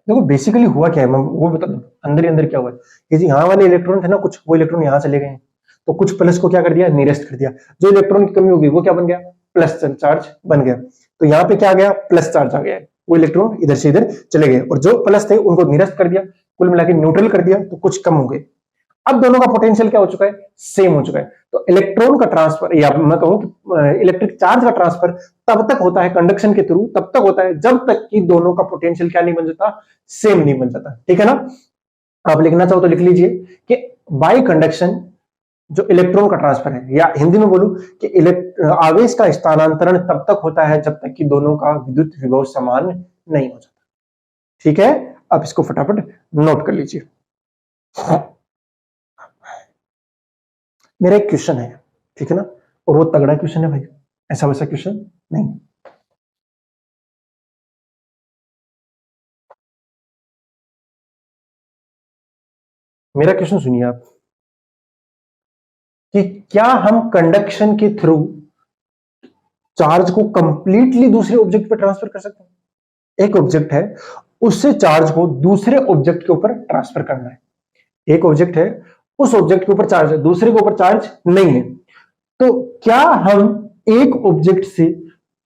देखो बेसिकली हुआ क्या है मैं वो बता दूं, अंदर ही अंदर क्या हुआ है कि जी यहाँ वाले इलेक्ट्रॉन थे ना, कुछ वो इलेक्ट्रॉन यहाँ चले गए हैं, तो कुछ प्लस को क्या कर दिया, निरस्त कर दिया। जो इलेक्ट्रॉन की कमी होगी वो क्या बन गया, प्लस चार्ज बन गया। तो यहाँ पे क्या आ गया, प्लस चार्ज आ गया है। वो इलेक्ट्रॉन इधर से इधर चले गए और जो प्लस थे उनको निरस्त कर दिया, कुल मिला के न्यूट्रल कर दिया, तो कुछ कम हो गए। अब दोनों का पोटेंशियल क्या हो चुका है, सेम हो चुका है। तो इलेक्ट्रॉन का ट्रांसफर, या मैं कहूं कि इलेक्ट्रिक चार्ज का ट्रांसफर तब तक होता है कंडक्शन के थ्रू, तब तक होता है जब तक कि दोनों का पोटेंशियल क्या नहीं बन जाता, सेम नहीं बन जाता। ठीक है ना, आप लिखना चाहो तो लिख लीजिए कि बाय कंडक्शन जो इलेक्ट्रॉन का ट्रांसफर है, या हिंदी में बोलूं कि आवेश का स्थानांतरण तब तक होता है जब तक कि दोनों का विद्युत विभव समान नहीं हो जाता। ठीक है, आप इसको फटाफट नोट कर लीजिए। मेरा एक क्वेश्चन है, ठीक है ना, और वो तगड़ा क्वेश्चन है भाई, ऐसा वैसा क्वेश्चन नहीं। मेरा क्वेश्चन सुनिए आप, कि क्या हम कंडक्शन के थ्रू चार्ज को कंप्लीटली दूसरे ऑब्जेक्ट पर ट्रांसफर कर सकते हैं। एक ऑब्जेक्ट है, उससे चार्ज को दूसरे ऑब्जेक्ट के ऊपर ट्रांसफर करना है। एक ऑब्जेक्ट है, उस ऑब्जेक्ट के ऊपर चार्ज है, दूसरे के ऊपर चार्ज नहीं है। तो क्या हम एक ऑब्जेक्ट से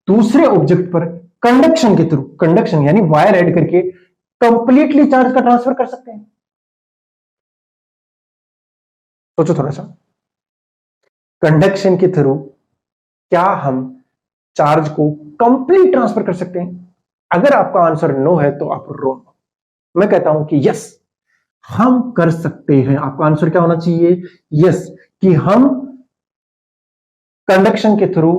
दूसरे ऑब्जेक्ट पर कंडक्शन के थ्रू, कंडक्शन यानी वायर ऐड करके कंप्लीटली चार्ज का ट्रांसफर कर सकते हैं। सोचो थोड़ा सा, कंडक्शन के थ्रू क्या हम चार्ज को कंप्लीट ट्रांसफर कर सकते हैं। अगर आपका आंसर नो है तो आप रो, मैं कहता हूं कि यस हम कर सकते हैं। आपका आंसर क्या होना चाहिए, यस, कि हम कंडक्शन के थ्रू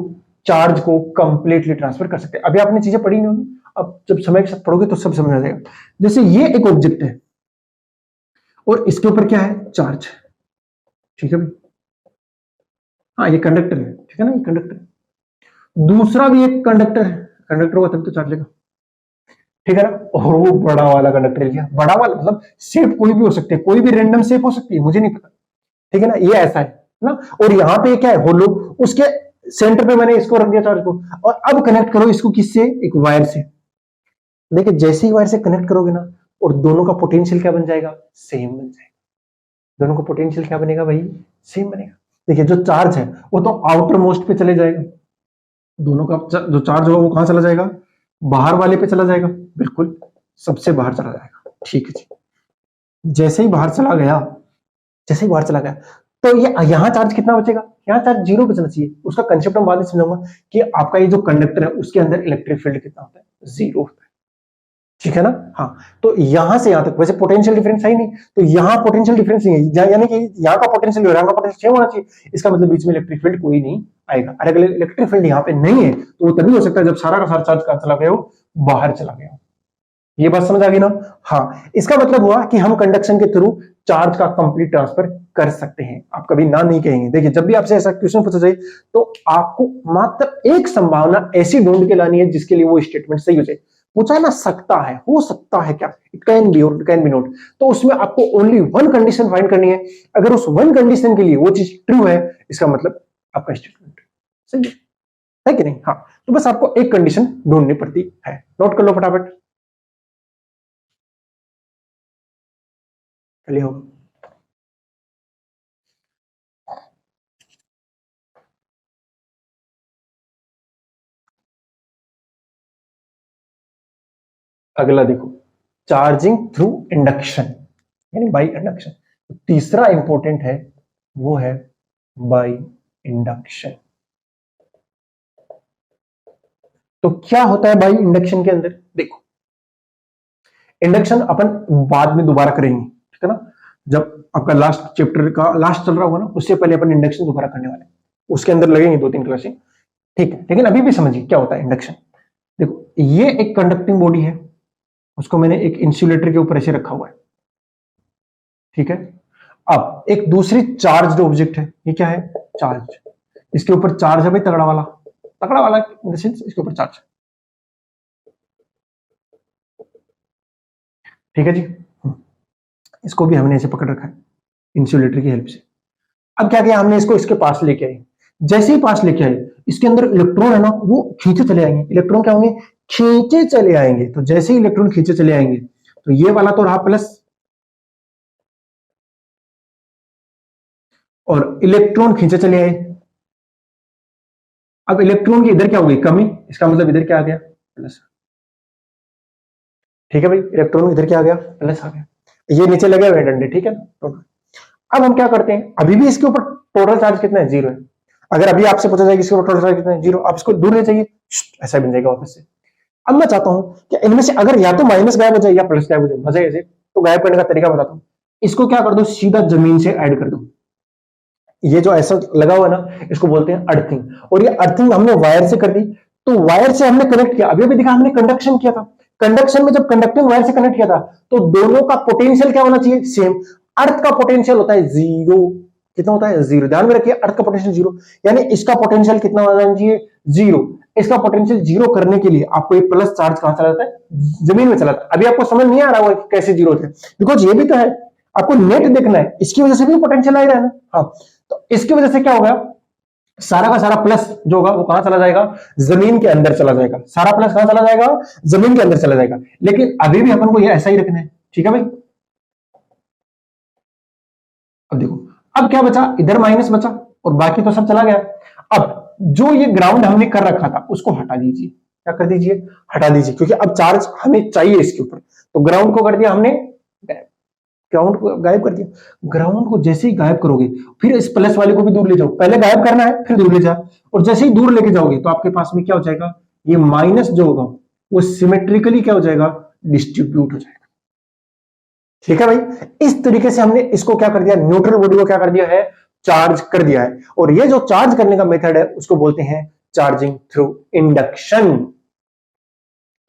चार्ज को कंप्लीटली ट्रांसफर कर सकते हैं। अभी आपने चीजें पढ़ी नहीं होगी, अब जब समय के साथ पढ़ोगे तो सब समझ आ जाएगा। जैसे ये एक ऑब्जेक्ट है और इसके ऊपर क्या है, चार्ज। ठीक है भाई, हाँ ये कंडक्टर है, ठीक है ना, ये कंडक्टर। दूसरा भी एक कंडक्टर है, कंडक्टर होगा तभी तो चार्ज लेगा, ठीक है ना। और वो बड़ा वाला कंडक्टर लिया, बड़ा वाला मतलब शेप कोई भी हो सकती है, कोई भी रैंडम शेप हो सकती है, मुझे नहीं पता, ठीक है ना। ये ऐसा है ना, और यहाँ पे क्या है, होलो, उसके सेंटर पे मैंने इसको रख दिया चार्ज को। और अब कनेक्ट करो इसको किससे, एक वायर से। देखिए जैसे ही वायर से कनेक्ट करोगे ना, और दोनों का पोटेंशियल क्या बन जाएगा, सेम बन जाएगा। दोनों का पोटेंशियल क्या बनेगा भाई, सेम बनेगा। देखिए जो चार्ज है वो तो आउटर मोस्ट पे चले जाएगा, दोनों का जो चार्ज होगा वो कहां चला जाएगा, बाहर वाले पे चला जाएगा, बिल्कुल सबसे बाहर चला जाएगा। ठीक है जी, जैसे ही बाहर चला गया, जैसे ही बाहर चला गया तो ये यहां चार्ज कितना बचेगा, यहां चार्ज जीरो बचना चाहिए। उसका कंसेप्ट हम बाद में समझाऊंगा कि आपका ये जो कंडक्टर है उसके अंदर इलेक्ट्रिक फील्ड कितना होता है, जीरो होता है। ठीक है ना, हाँ। तो यहां से यहां तक वैसे पोटेंशियल डिफरेंस है ही नहीं, तो यहां पोटेंशियल डिफरेंस नहीं है, यानी कि यहां का पोटेंशियल और यहां का पोटेंशियल सेम होना चाहिए, इसका मतलब बीच में इलेक्ट्रिक फील्ड कोई नहीं आएगा। अगर इलेक्ट्रिक फील्ड यहाँ पे नहीं है तो वो तभी हो सकता है जब सारा का सारा चार्ज कहां चला गया हो, बाहर चला गया हो। ये बात समझ आ गई ना, हाँ। इसका मतलब हुआ कि हम कंडक्शन के थ्रू चार्ज का कंप्लीट ट्रांसफर कर सकते हैं। आप कभी ना नहीं कहेंगे। देखिए जब भी आपसे ऐसा क्वेश्चन पूछा जाए तो आपको मात्र एक संभावना ऐसी ढूंढ के लानी है जिसके लिए वो स्टेटमेंट सही हो जाए। पूछा ना सकता है, हो सकता है क्या, इट कैन बी और इट कैन बी नॉट, तो उसमें आपको ओनली वन कंडीशन फाइंड करनी है। अगर उस वन कंडीशन के लिए वो चीज ट्रू है, इसका मतलब आपका स्टेटमेंट सही है कि नहीं, हाँ। तो बस आपको एक कंडीशन ढूंढनी पड़ती है, नोट कर लो फटाफट, चलिए हो। अगला देखो, चार्जिंग थ्रू इंडक्शन यानी बाई इंडक्शन। तीसरा इंपॉर्टेंट है वो है बाई इंडक्शन। तो क्या होता है बाई इंडक्शन के अंदर, देखो इंडक्शन अपन बाद में दोबारा करेंगे, ठीक है ना, जब आपका लास्ट चैप्टर का लास्ट चल रहा होगा ना, उससे पहले अपन इंडक्शन दोबारा करने वाले हैं, उसके अंदर लगेंगे 2-3 क्लासें, ठीक है। लेकिन अभी भी समझिए क्या होता है इंडक्शन। देखो ये एक कंडक्टिंग बॉडी है, उसको मैंने एक इंसुलेटर के ऊपर ऐसे रखा हुआ है, ठीक है। अब एक दूसरी चार्ज ऑब्जेक्ट है, ये क्या है, चार्ज, इसके ऊपर चार्ज है भाई तगड़ा वाला, तगड़ा वाला इन द सेंस इसके ऊपर चार्ज, ठीक है जी। इसको भी हमने ऐसे पकड़ रखा है इंसुलेटर की हेल्प से। अब क्या किया हमने, इसको इसके पास लेके आए, जैसे ही पास लेके आए इसके अंदर इलेक्ट्रॉन है ना वो खींचे चले आएंगे, इलेक्ट्रॉन क्या होंगे, खींचे चले आएंगे। तो जैसे ही इलेक्ट्रॉन खींचे चले आएंगे तो ये वाला तो रहा प्लस, और इलेक्ट्रॉन खींचे चले आए। अब इलेक्ट्रॉन की इधर क्या हो गई, कमी, इसका मतलब इधर क्या आ गया, प्लस। ठीक है भाई, इलेक्ट्रॉन इधर क्या आ गया, प्लस आ गया। ये नीचे लगे हुए डंडे, ठीक है ना। अब हम क्या करते हैं, अभी भी इसके ऊपर टोटल चार्ज कितना है, जीरो है। अगर अभी आपसे पूछा जाए कि इसके ऊपर टोटल चार्ज कितना है, जीरो, आप इसको दूर ले जाइए, ऐसा बन जाएगा वापस से। अब मैं चाहता हूं कि इनमें से अगर या तो माइनस गायब हो जाए या प्लस गायब हो जाए, मजा ऐसे, तो गायब करने का तरीका बताता हूं। इसको क्या कर दो, सीधा जमीन से ऐड कर दो। ये जो ऐसा लगा हुआ है ना, इसको बोलते हैं अर्थिंग, और ये अर्थिंग हमने वायर से कर दी। तो वायर से हमने कनेक्ट किया, अभी अभी देखा हमने कंडक्शन किया था, कंडक्शन में जब कंडक्टिंग वायर से कनेक्ट किया था तो दोनों का पोटेंशियल क्या होना चाहिए, सेम। अर्थ का पोटेंशियल होता है जीरो, कितना होता है, जीरो, ध्यान में रखिए, अर्थ का पोटेंशियल जीरो, यानी इसका पोटेंशियल कितना होना चाहिए, जीरो। इसका पोटेंशियल जीरो करने के लिए आपको ये प्लस चार्ज कहां चला जाता है, जमीन में चला जाता है। अभी आपको समझ नहीं आ रहा होगा कैसे जीरो थे, बिकॉज ये भी तो है, आपको नेट देखना है, इसकी वजह से भी पोटेंशियल आ रहा है ना, हाँ। तो इसकी वजह से क्या होगा, सारा का सारा प्लस जो होगा वो कहां चला जाएगा, जमीन के अंदर चला जाएगा, सारा प्लस कहां चला जाएगा, जमीन के अंदर चला जाएगा। लेकिन अभी भी अपन को ये ऐसा ही रखना है, ठीक है भाई। अब देखो, अब क्या बचा, इधर माइनस बचा और बाकी तो सब चला गया। अब जो ये ग्राउंड हमने कर रखा था उसको हटा दीजिए, क्या कर दीजिए, हटा दीजिए, क्योंकि अब चार्ज हमें चाहिए इसके ऊपर। तो ग्राउंड को कर दिया हमने, ग्राउंड को गायब कर दिया। ग्राउंड को जैसे ही गायब करोगे फिर इस प्लस वाले को भी दूर ले जाओ, पहले गायब करना है फिर दूर ले जाओ, और जैसे ही दूर लेके जाओगे तो आपके पास में क्या हो जाएगा, ये माइनस जो होगा वो सिमेट्रिकली क्या हो जाएगा, डिस्ट्रीब्यूट हो जाएगा। ठीक है भाई, इस तरीके से हमने इसको क्या कर दिया, न्यूट्रल बॉडी को क्या कर दिया है, चार्ज कर दिया है। और ये जो चार्ज करने का मेथड है उसको बोलते हैं चार्जिंग थ्रू इंडक्शन।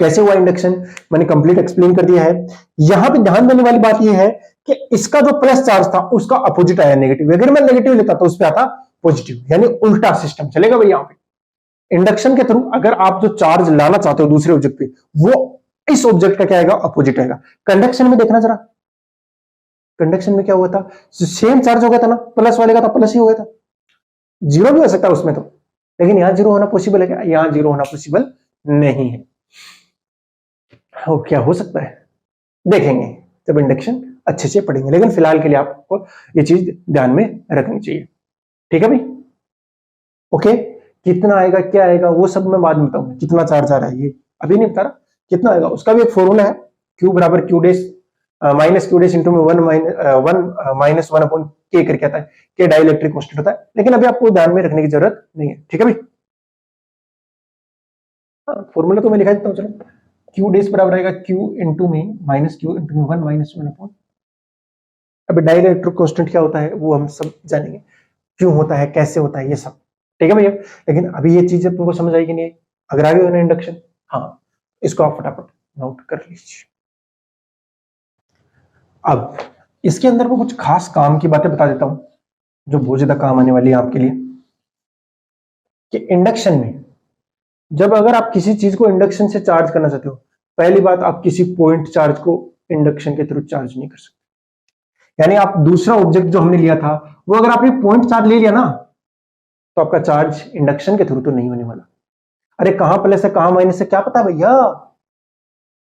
कैसे हुआ इंडक्शन, मैंने कंप्लीट एक्सप्लेन कर दिया है। यहां पे ध्यान देने वाली बात यह है कि इसका जो प्लस चार्ज था उसका अपोजिट आया नेगेटिव, अगर मैं नेगेटिव लेता तो उस पर आता पॉजिटिव, यानी उल्टा सिस्टम चलेगा भाई। यहां पे इंडक्शन के थ्रू अगर आप जो चार्ज लाना चाहते हो दूसरे ऑब्जेक्ट पे, वो इस ऑब्जेक्ट का क्या आएगा, अपोजिट आएगा। कंडक्शन में देखना जरा, कंडक्शन में क्या हुआ था, सेम चार्ज हो गया था ना, प्लस वाले का था प्लस ही हो गया था, जीरो भी हो सकता है उसमें तो, लेकिन यहां जीरो होना पॉसिबल है क्या, यहां जीरो होना पॉसिबल नहीं है। क्या हो सकता है, देखेंगे जब इंडक्शन अच्छे से पढ़ेंगे, लेकिन फिलहाल के लिए आपको ये चीज ध्यान में रखनी चाहिए। ठीक है भाई, ओके। कितना आएगा क्या आएगा वो सब मैं बाद में बताऊंगा, कितना चार्ज आ रहा है ये अभी नहीं बता रहा, कितना आएगा उसका भी एक फॉर्मूला है, क्यू बराबर क्यू डेस माइनस क्यू डेस इंटू में वन माइनस वन अपॉन के करके आता है, के डाइलेक्ट्रिक कांस्टेंट होता है, लेकिन अभी आपको ध्यान में रखने की जरूरत नहीं है। ठीक है भाई, फॉर्मूला तो मैं लिखा देता हूँ, चलो क्यू डेस बराबर आएगा क्यू इंटू में माइनस क्यू इंटू में वन माइनस वन अपॉन, अभी डाइलेक्ट्रिक कांस्टेंट क्या होता है वो हम सब जानेंगे, क्यों होता है कैसे होता है ये सब। ठीक है भैया, लेकिन अभी ये चीजें तुमको समझ आएगी नहीं, अगर आगे हो ना इंडक्शन, हाँ इसको आप फटाफट नोट कर लीजिए। अब इसके अंदर मैं कुछ खास काम की बातें बता देता हूं जो बहुत ज्यादा काम आने वाली है आपके लिए, कि इंडक्शन में जब अगर आप किसी चीज को इंडक्शन से चार्ज करना चाहते हो, पहली बात आप किसी पॉइंट चार्ज को इंडक्शन के थ्रू चार्ज नहीं कर सकते। यानी आप दूसरा ऑब्जेक्ट जो हमने लिया था वो अगर आपने पॉइंट चार्ज ले लिया ना, तो आपका चार्ज इंडक्शन के थ्रू तो नहीं होने वाला। अरे कहां प्लस है कहां माइनस है क्या पता भैया,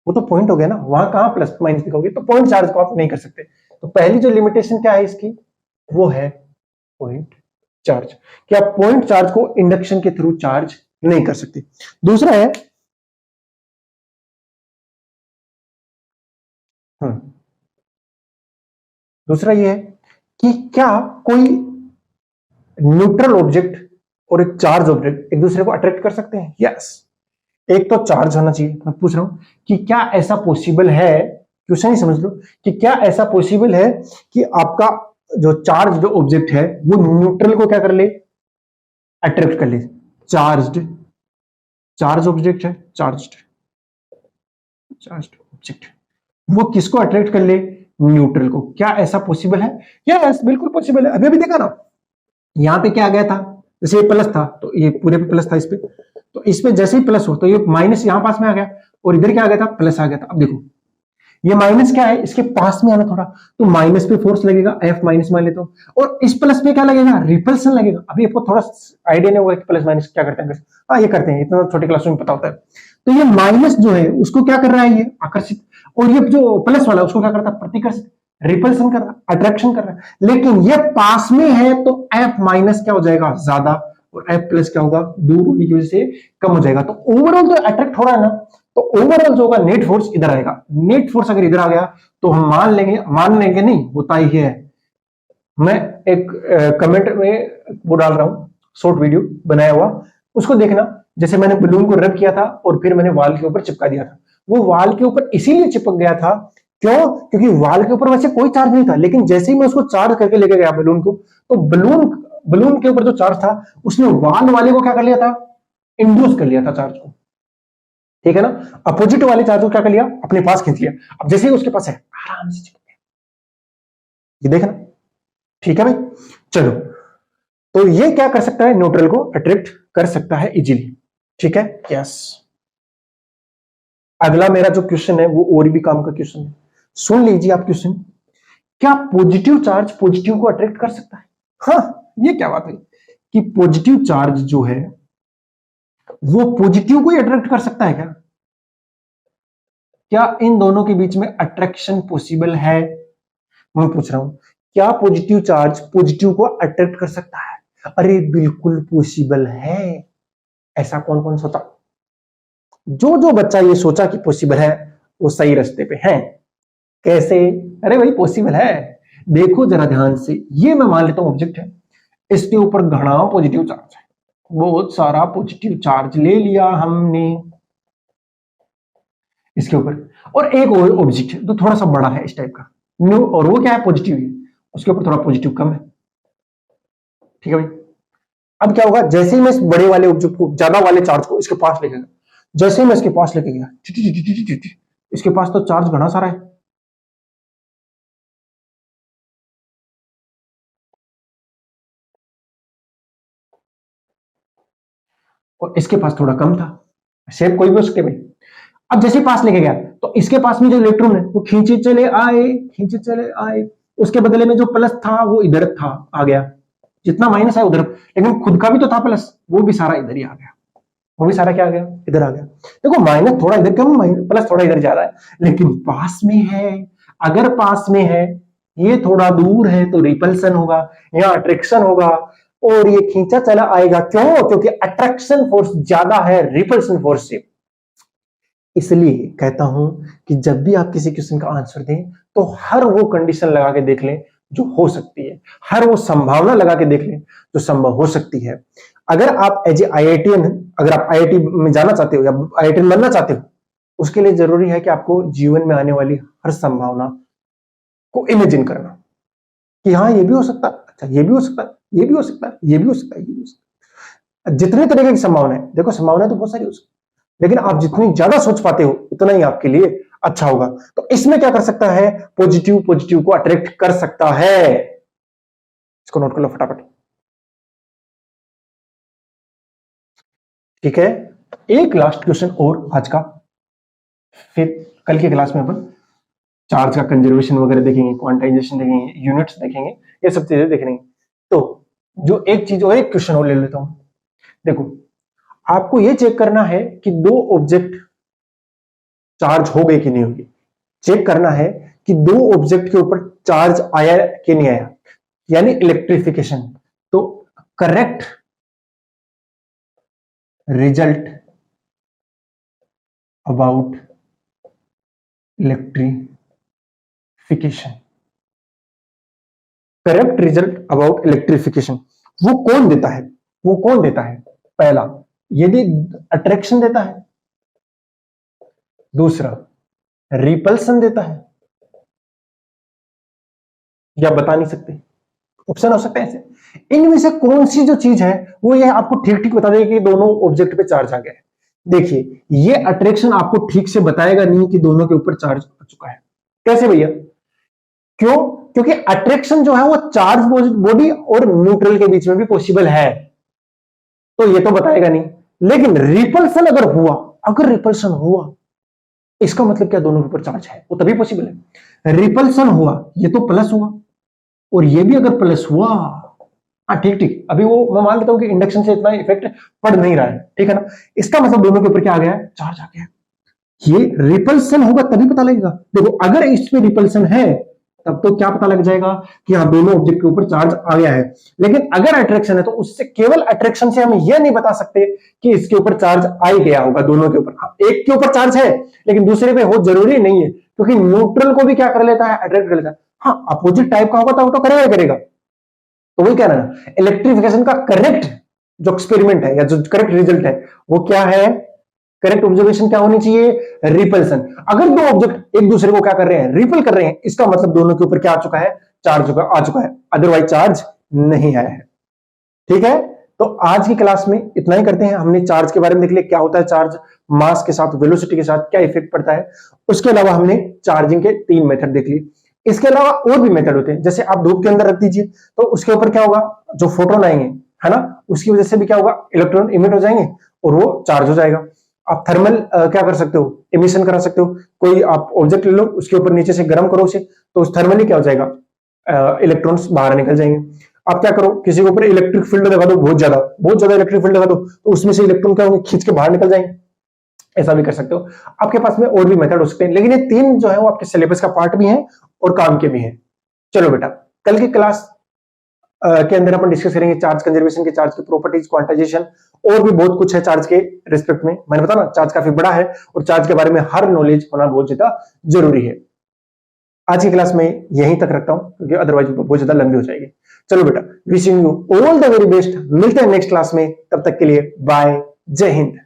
वो तो पॉइंट हो गया ना, वहां कहां प्लस माइनस लिखोगे, तो पॉइंट चार्ज को आप नहीं कर सकते। तो पहली जो लिमिटेशन क्या है इसकी, वो है पॉइंट चार्ज, कि आप पॉइंट चार्ज को इंडक्शन के थ्रू चार्ज नहीं कर सकते। दूसरा है दूसरा ये है कि क्या कोई न्यूट्रल ऑब्जेक्ट और एक चार्ज ऑब्जेक्ट एक दूसरे को अट्रैक्ट कर सकते हैं? यस, एक तो चार्ज होना चाहिए। मैं पूछ रहा हूं कि क्या ऐसा पॉसिबल है, क्वेश्चन ही समझ लो, कि क्या ऐसा पॉसिबल है कि आपका जो चार्ज ऑब्जेक्ट है वो न्यूट्रल को क्या कर ले, अट्रैक्ट कर ले। चार्ज ऑब्जेक्ट है, चार्ज ऑब्जेक्ट वो किसको अट्रैक्ट कर ले, न्यूट्रल को। क्या ऐसा पॉसिबल है? यस बिल्कुल पॉसिबल है। अभी अभी देखा ना, यहां पे क्या आ गया था, जैसे ये प्लस था तो ये पूरे पे प्लस था, इस पे तो इस पे जैसे ही प्लस हो तो ये माइनस यहां पास में आ गया, और इधर क्या आ गया था, प्लस आ गया था। अब देखो ये माइनस क्या है, इसके पास में आना थोड़ा, तो माइनस पे फोर्स लगेगा, एफ माइनस मान लेते हो, और इस प्लस पे क्या लगेगा, रिपल्सन लगेगा। अभी आपको थोड़ा आइडिया नहीं होगा कि प्लस माइनस क्या करते हैं, हाँ ये करते हैं, इतना छोटे क्लासों में पता होता है। तो ये माइनस जो है उसको क्या कर रहा है, ये आकर्षित, और ये जो प्लस वाला उसको क्या करता है, प्रतिकर्षित, रिपल्सन कर रहा है, अट्रैक्शन कर रहा है। लेकिन ये पास में है तो एफ माइनस क्या हो जाएगा, ज्यादा, और एफ प्लस क्या होगा, दूर होने की वजह से कम हो जाएगा। तो ओवरऑल जो अट्रैक्ट हो रहा है ना, तो ओवरऑल जो होगा नेट फोर्स इधर आएगा। नेट फोर्स अगर इधर आ गया तो हम मान लेंगे नहीं, होता ही है। मैं एक कमेंट में वो डाल रहा हूं, शॉर्ट वीडियो बनाया हुआ, उसको देखना। जैसे मैंने बलून को रब किया था और फिर मैंने वाल के ऊपर चिपका दिया था, वो वाल के ऊपर इसीलिए चिपक गया था, क्यों, क्योंकि वाल के ऊपर वैसे कोई चार्ज नहीं था, लेकिन जैसे ही मैं उसको चार्ज करके लेके गया बलून को, तो बलून के ऊपर जो चार्ज था उसने वाल वाले को क्या कर लिया था, इंड्यूस कर लिया था चार्ज को। ठीक है ना, अपोजिट वाले चार्ज को क्या कर लिया, अपने पास खींच लिया। अब जैसे ही उसके पास है आराम से चिपक गया, ये देखना। ठीक है भाई, चलो, तो ये क्या कर सकता है, न्यूट्रल को अट्रैक्ट कर सकता है इजीली। ठीक है, यस। अगला मेरा जो क्वेश्चन है वो और भी काम का क्वेश्चन है, सुन लीजिए आप क्वेश्चन। क्या पॉजिटिव चार्ज पॉजिटिव को अट्रैक्ट कर सकता है? हाँ, ये क्या बात है कि पॉजिटिव चार्ज जो है वो पॉजिटिव को ही अट्रैक्ट कर सकता है क्या? क्या इन दोनों के बीच में अट्रैक्शन पॉसिबल है? मैं पूछ रहा हूं, क्या पॉजिटिव चार्ज पॉजिटिव को अट्रैक्ट कर सकता है? अरे बिल्कुल पॉसिबल है। ऐसा कौन कौन सोचा? जो बच्चा ये सोचा कि पॉसिबल है वो सही रास्ते पे है। कैसे? अरे भाई पॉसिबल है, देखो जरा ध्यान से। ये मैं मान लेता हूं ऑब्जेक्ट है, इसके ऊपर घना पॉजिटिव चार्ज है, बहुत सारा पॉजिटिव चार्ज ले लिया हमने इसके ऊपर, और एक और ऑब्जेक्ट है जो थोड़ा सा बड़ा है इस टाइप का, न्यू, और वो क्या है, पॉजिटिव है, उसके ऊपर थोड़ा पॉजिटिव कम है। ठीक है भाई, अब क्या होगा, जैसे ही मैं इस बड़े वाले ऑब्जेक्ट को, ज्यादा वाले चार्ज को इसके पास लेके गया, जैसे ही मैं इसके पास लेके गया, इसके पास तो चार्ज घना सारा है, और इसके पास थोड़ा कम था। शेप कोई भी हो सकते भाई। अब जैसे पास लेके गया तो इसके पास में जो इलेक्ट्रॉन है वो खींचे चले आए, उसके बदले में जो प्लस था वो इधर था, आ गया, जितना माइनस है उधर, लेकिन खुद का भी तो था प्लस, वो भी सारा इधर ही आ गया, वो भी सारा क्या आ गया, इधर आ गया। देखो माइनस थोड़ा इधर कम, प्लस थोड़ा इधर जा रहा है, लेकिन पास में है, अगर पास में है, ये थोड़ा दूर है तो रिपल्सन होगा, या अट्रैक्शन होगा, और ये खींचा चला आएगा। क्यों? क्योंकि अट्रैक्शन फोर्स ज्यादा है रिपल्सन फोर्स से। इसलिए कहता हूं कि जब भी आप किसी क्वेश्चन का आंसर दें तो हर वो कंडीशन लगा के देख लें जो हो सकती है, हर वो संभावना लगा के देख लें जो संभव हो सकती है। अगर आप एज ए आईआईटीएन, अगर आप आईआईटी में जाना चाहते हो या आईआईटीएन बनना चाहते हो, उसके लिए जरूरी है कि आपको जीवन में आने वाली हर संभावना को इमेजिन करना कि हाँ ये भी हो सकता है, अच्छा ये भी हो सकता है, ये भी हो सकता है, ये भी हो सकता है, ये भी हो सकता है। जितने तरीके की संभावना है, देखो संभावना तो बहुत सारी हो सकती है, लेकिन आप जितनी ज्यादा सोच पाते हो उतना ही आपके लिए अच्छा होगा। तो इसमें क्या कर सकता है? पॉजिटिव पॉजिटिव को अट्रैक्ट कर सकता है। इसको नोट कर लो फटाफट। ठीक है, एक लास्ट क्वेश्चन और आज का, फिर कल की क्लास में अपन चार्ज का कंजर्वेशन वगैरह देखेंगे, क्वांटाइजेशन देखेंगे, यूनिट्स देखेंगे, ये सब चीजें देखेंगे। तो जो एक चीज और एक क्वेश्चन और ले लेता हूं। देखो, आपको यह चेक करना है कि दो ऑब्जेक्ट चार्ज हो गए कि नहीं होगी। चेक करना है कि दो ऑब्जेक्ट के ऊपर चार्ज आया कि नहीं आया, यानी इलेक्ट्रिफिकेशन। तो correct result about electrification, correct result about electrification वो कौन देता है? वो कौन देता है? पहला, यदि अट्रैक्शन देता है, दूसरा रिपल्सन देता है, या बता नहीं सकते, ऑप्शन हो सकते हैं ऐसे। इनमें से कौन सी जो चीज है वो ये आपको ठीक ठीक बता देगी कि दोनों ऑब्जेक्ट पे चार्ज आ गया है। देखिए, ये अट्रैक्शन आपको ठीक से बताएगा नहीं कि दोनों के ऊपर चार्ज आ चुका है। कैसे भैया? क्यों? क्योंकि अट्रैक्शन जो है वो चार्ज बॉडी और न्यूट्रल के बीच में भी पॉसिबल है, तो ये तो बताएगा नहीं। लेकिन रिपल्सन अगर हुआ, अगर रिपल्सन हुआ, इसका मतलब क्या? दोनों के ऊपर चार्ज है, वो तभी पॉसिबल है। रिपल्सन हुआ, ये तो प्लस हुआ, और ये भी अगर प्लस हुआ, हाँ ठीक ठीक, अभी वो मैं मान लेता हूं कि इंडक्शन से इतना इफेक्ट पड़ नहीं रहा है, ठीक है ना। इसका मतलब दोनों के ऊपर क्या आ गया है? चार्ज आ गया है। ये रिपल्सन होगा तभी पता लगेगा। देखो, अगर इसमें रिपल्सन है तब तो क्या पता लग जाएगा कि हाँ दोनों ऑब्जेक्ट के ऊपर चार्ज आ गया है। लेकिन अगर अट्रैक्शन है तो उससे, केवल अट्रैक्शन से हम यह नहीं बता सकते कि इसके ऊपर चार्ज आ ही गया होगा दोनों के ऊपर। हाँ, एक के ऊपर चार्ज है लेकिन दूसरे पे हो जरूरी नहीं है, क्योंकि न्यूट्रल को भी क्या कर लेता है? अट्रैक्ट कर लेता है। हाँ, अपोजिट टाइप का होगा तो ऑटो करेगा करेगा। तो वही कह रहा है, इलेक्ट्रिफिकेशन का करेक्ट जो एक्सपेरिमेंट है या जो करेक्ट रिजल्ट है वो क्या है? करेक्ट ऑब्जर्वेशन क्या होनी चाहिए? रिपल्सन। अगर दो ऑब्जेक्ट एक दूसरे को क्या कर रहे हैं? रिपल कर रहे हैं, इसका मतलब दोनों के ऊपर क्या आ चुका है? चार्ज आ चुका है, अदरवाइज चार्ज नहीं आया है। ठीक है, तो आज की क्लास में इतना ही करते हैं। हमने चार्ज के बारे में देख लिया, क्या होता है चार्ज, मास के साथ, वेलोसिटी के साथ क्या इफेक्ट पड़ता है। उसके अलावा हमने चार्जिंग के 3 मेथड देख लिए। इसके अलावा और भी मेथड होते हैं, जैसे आप धूप के अंदर रख दीजिए तो उसके ऊपर क्या होगा? जो फोटोन आएंगे, है ना, उसकी वजह से भी क्या होगा? इलेक्ट्रॉन इमिट हो जाएंगे और वो चार्ज हो जाएगा। आप थर्मल क्या कर सकते हो? इमिशन करा सकते हो। कोई आप ऑब्जेक्ट ले लो, उसके ऊपर नीचे से गर्म करो उसे, तो उस थर्मली क्या हो जाएगा? इलेक्ट्रॉन्स बाहर निकल जाएंगे। आप क्या करो, किसी के ऊपर इलेक्ट्रिक फील्ड लगा दो, बहुत ज्यादा इलेक्ट्रिक फील्ड लगा दो, तो उसमें से इलेक्ट्रॉन क्या होंगे? खींच के बाहर निकल जाएंगे। ऐसा भी कर सकते हो। आपके पास में और भी मेथड हो सकते हैं, लेकिन ये 3 जो है वो आपके सिलेबस का पार्ट भी है और काम के भी है। चलो बेटा, कल की क्लास के अंदर अपन डिस्कस करेंगे चार्ज कंजर्वेशन के, चार्ज की प्रॉपर्टीज, क्वांटाइजेशन, और भी बहुत कुछ है चार्ज के रिस्पेक्ट में। मैंने बताया ना, चार्ज काफी बड़ा है और चार्ज के बारे में हर नॉलेज होना बहुत ज्यादा जरूरी है। आज की क्लास में यहीं तक रखता हूं क्योंकि अदरवाइज बहुत ज्यादा लंबी हो जाएगी। चलो बेटा, wishing you all the very best. मिलते हैं नेक्स्ट क्लास में, तब तक के लिए बाय, जय हिंद।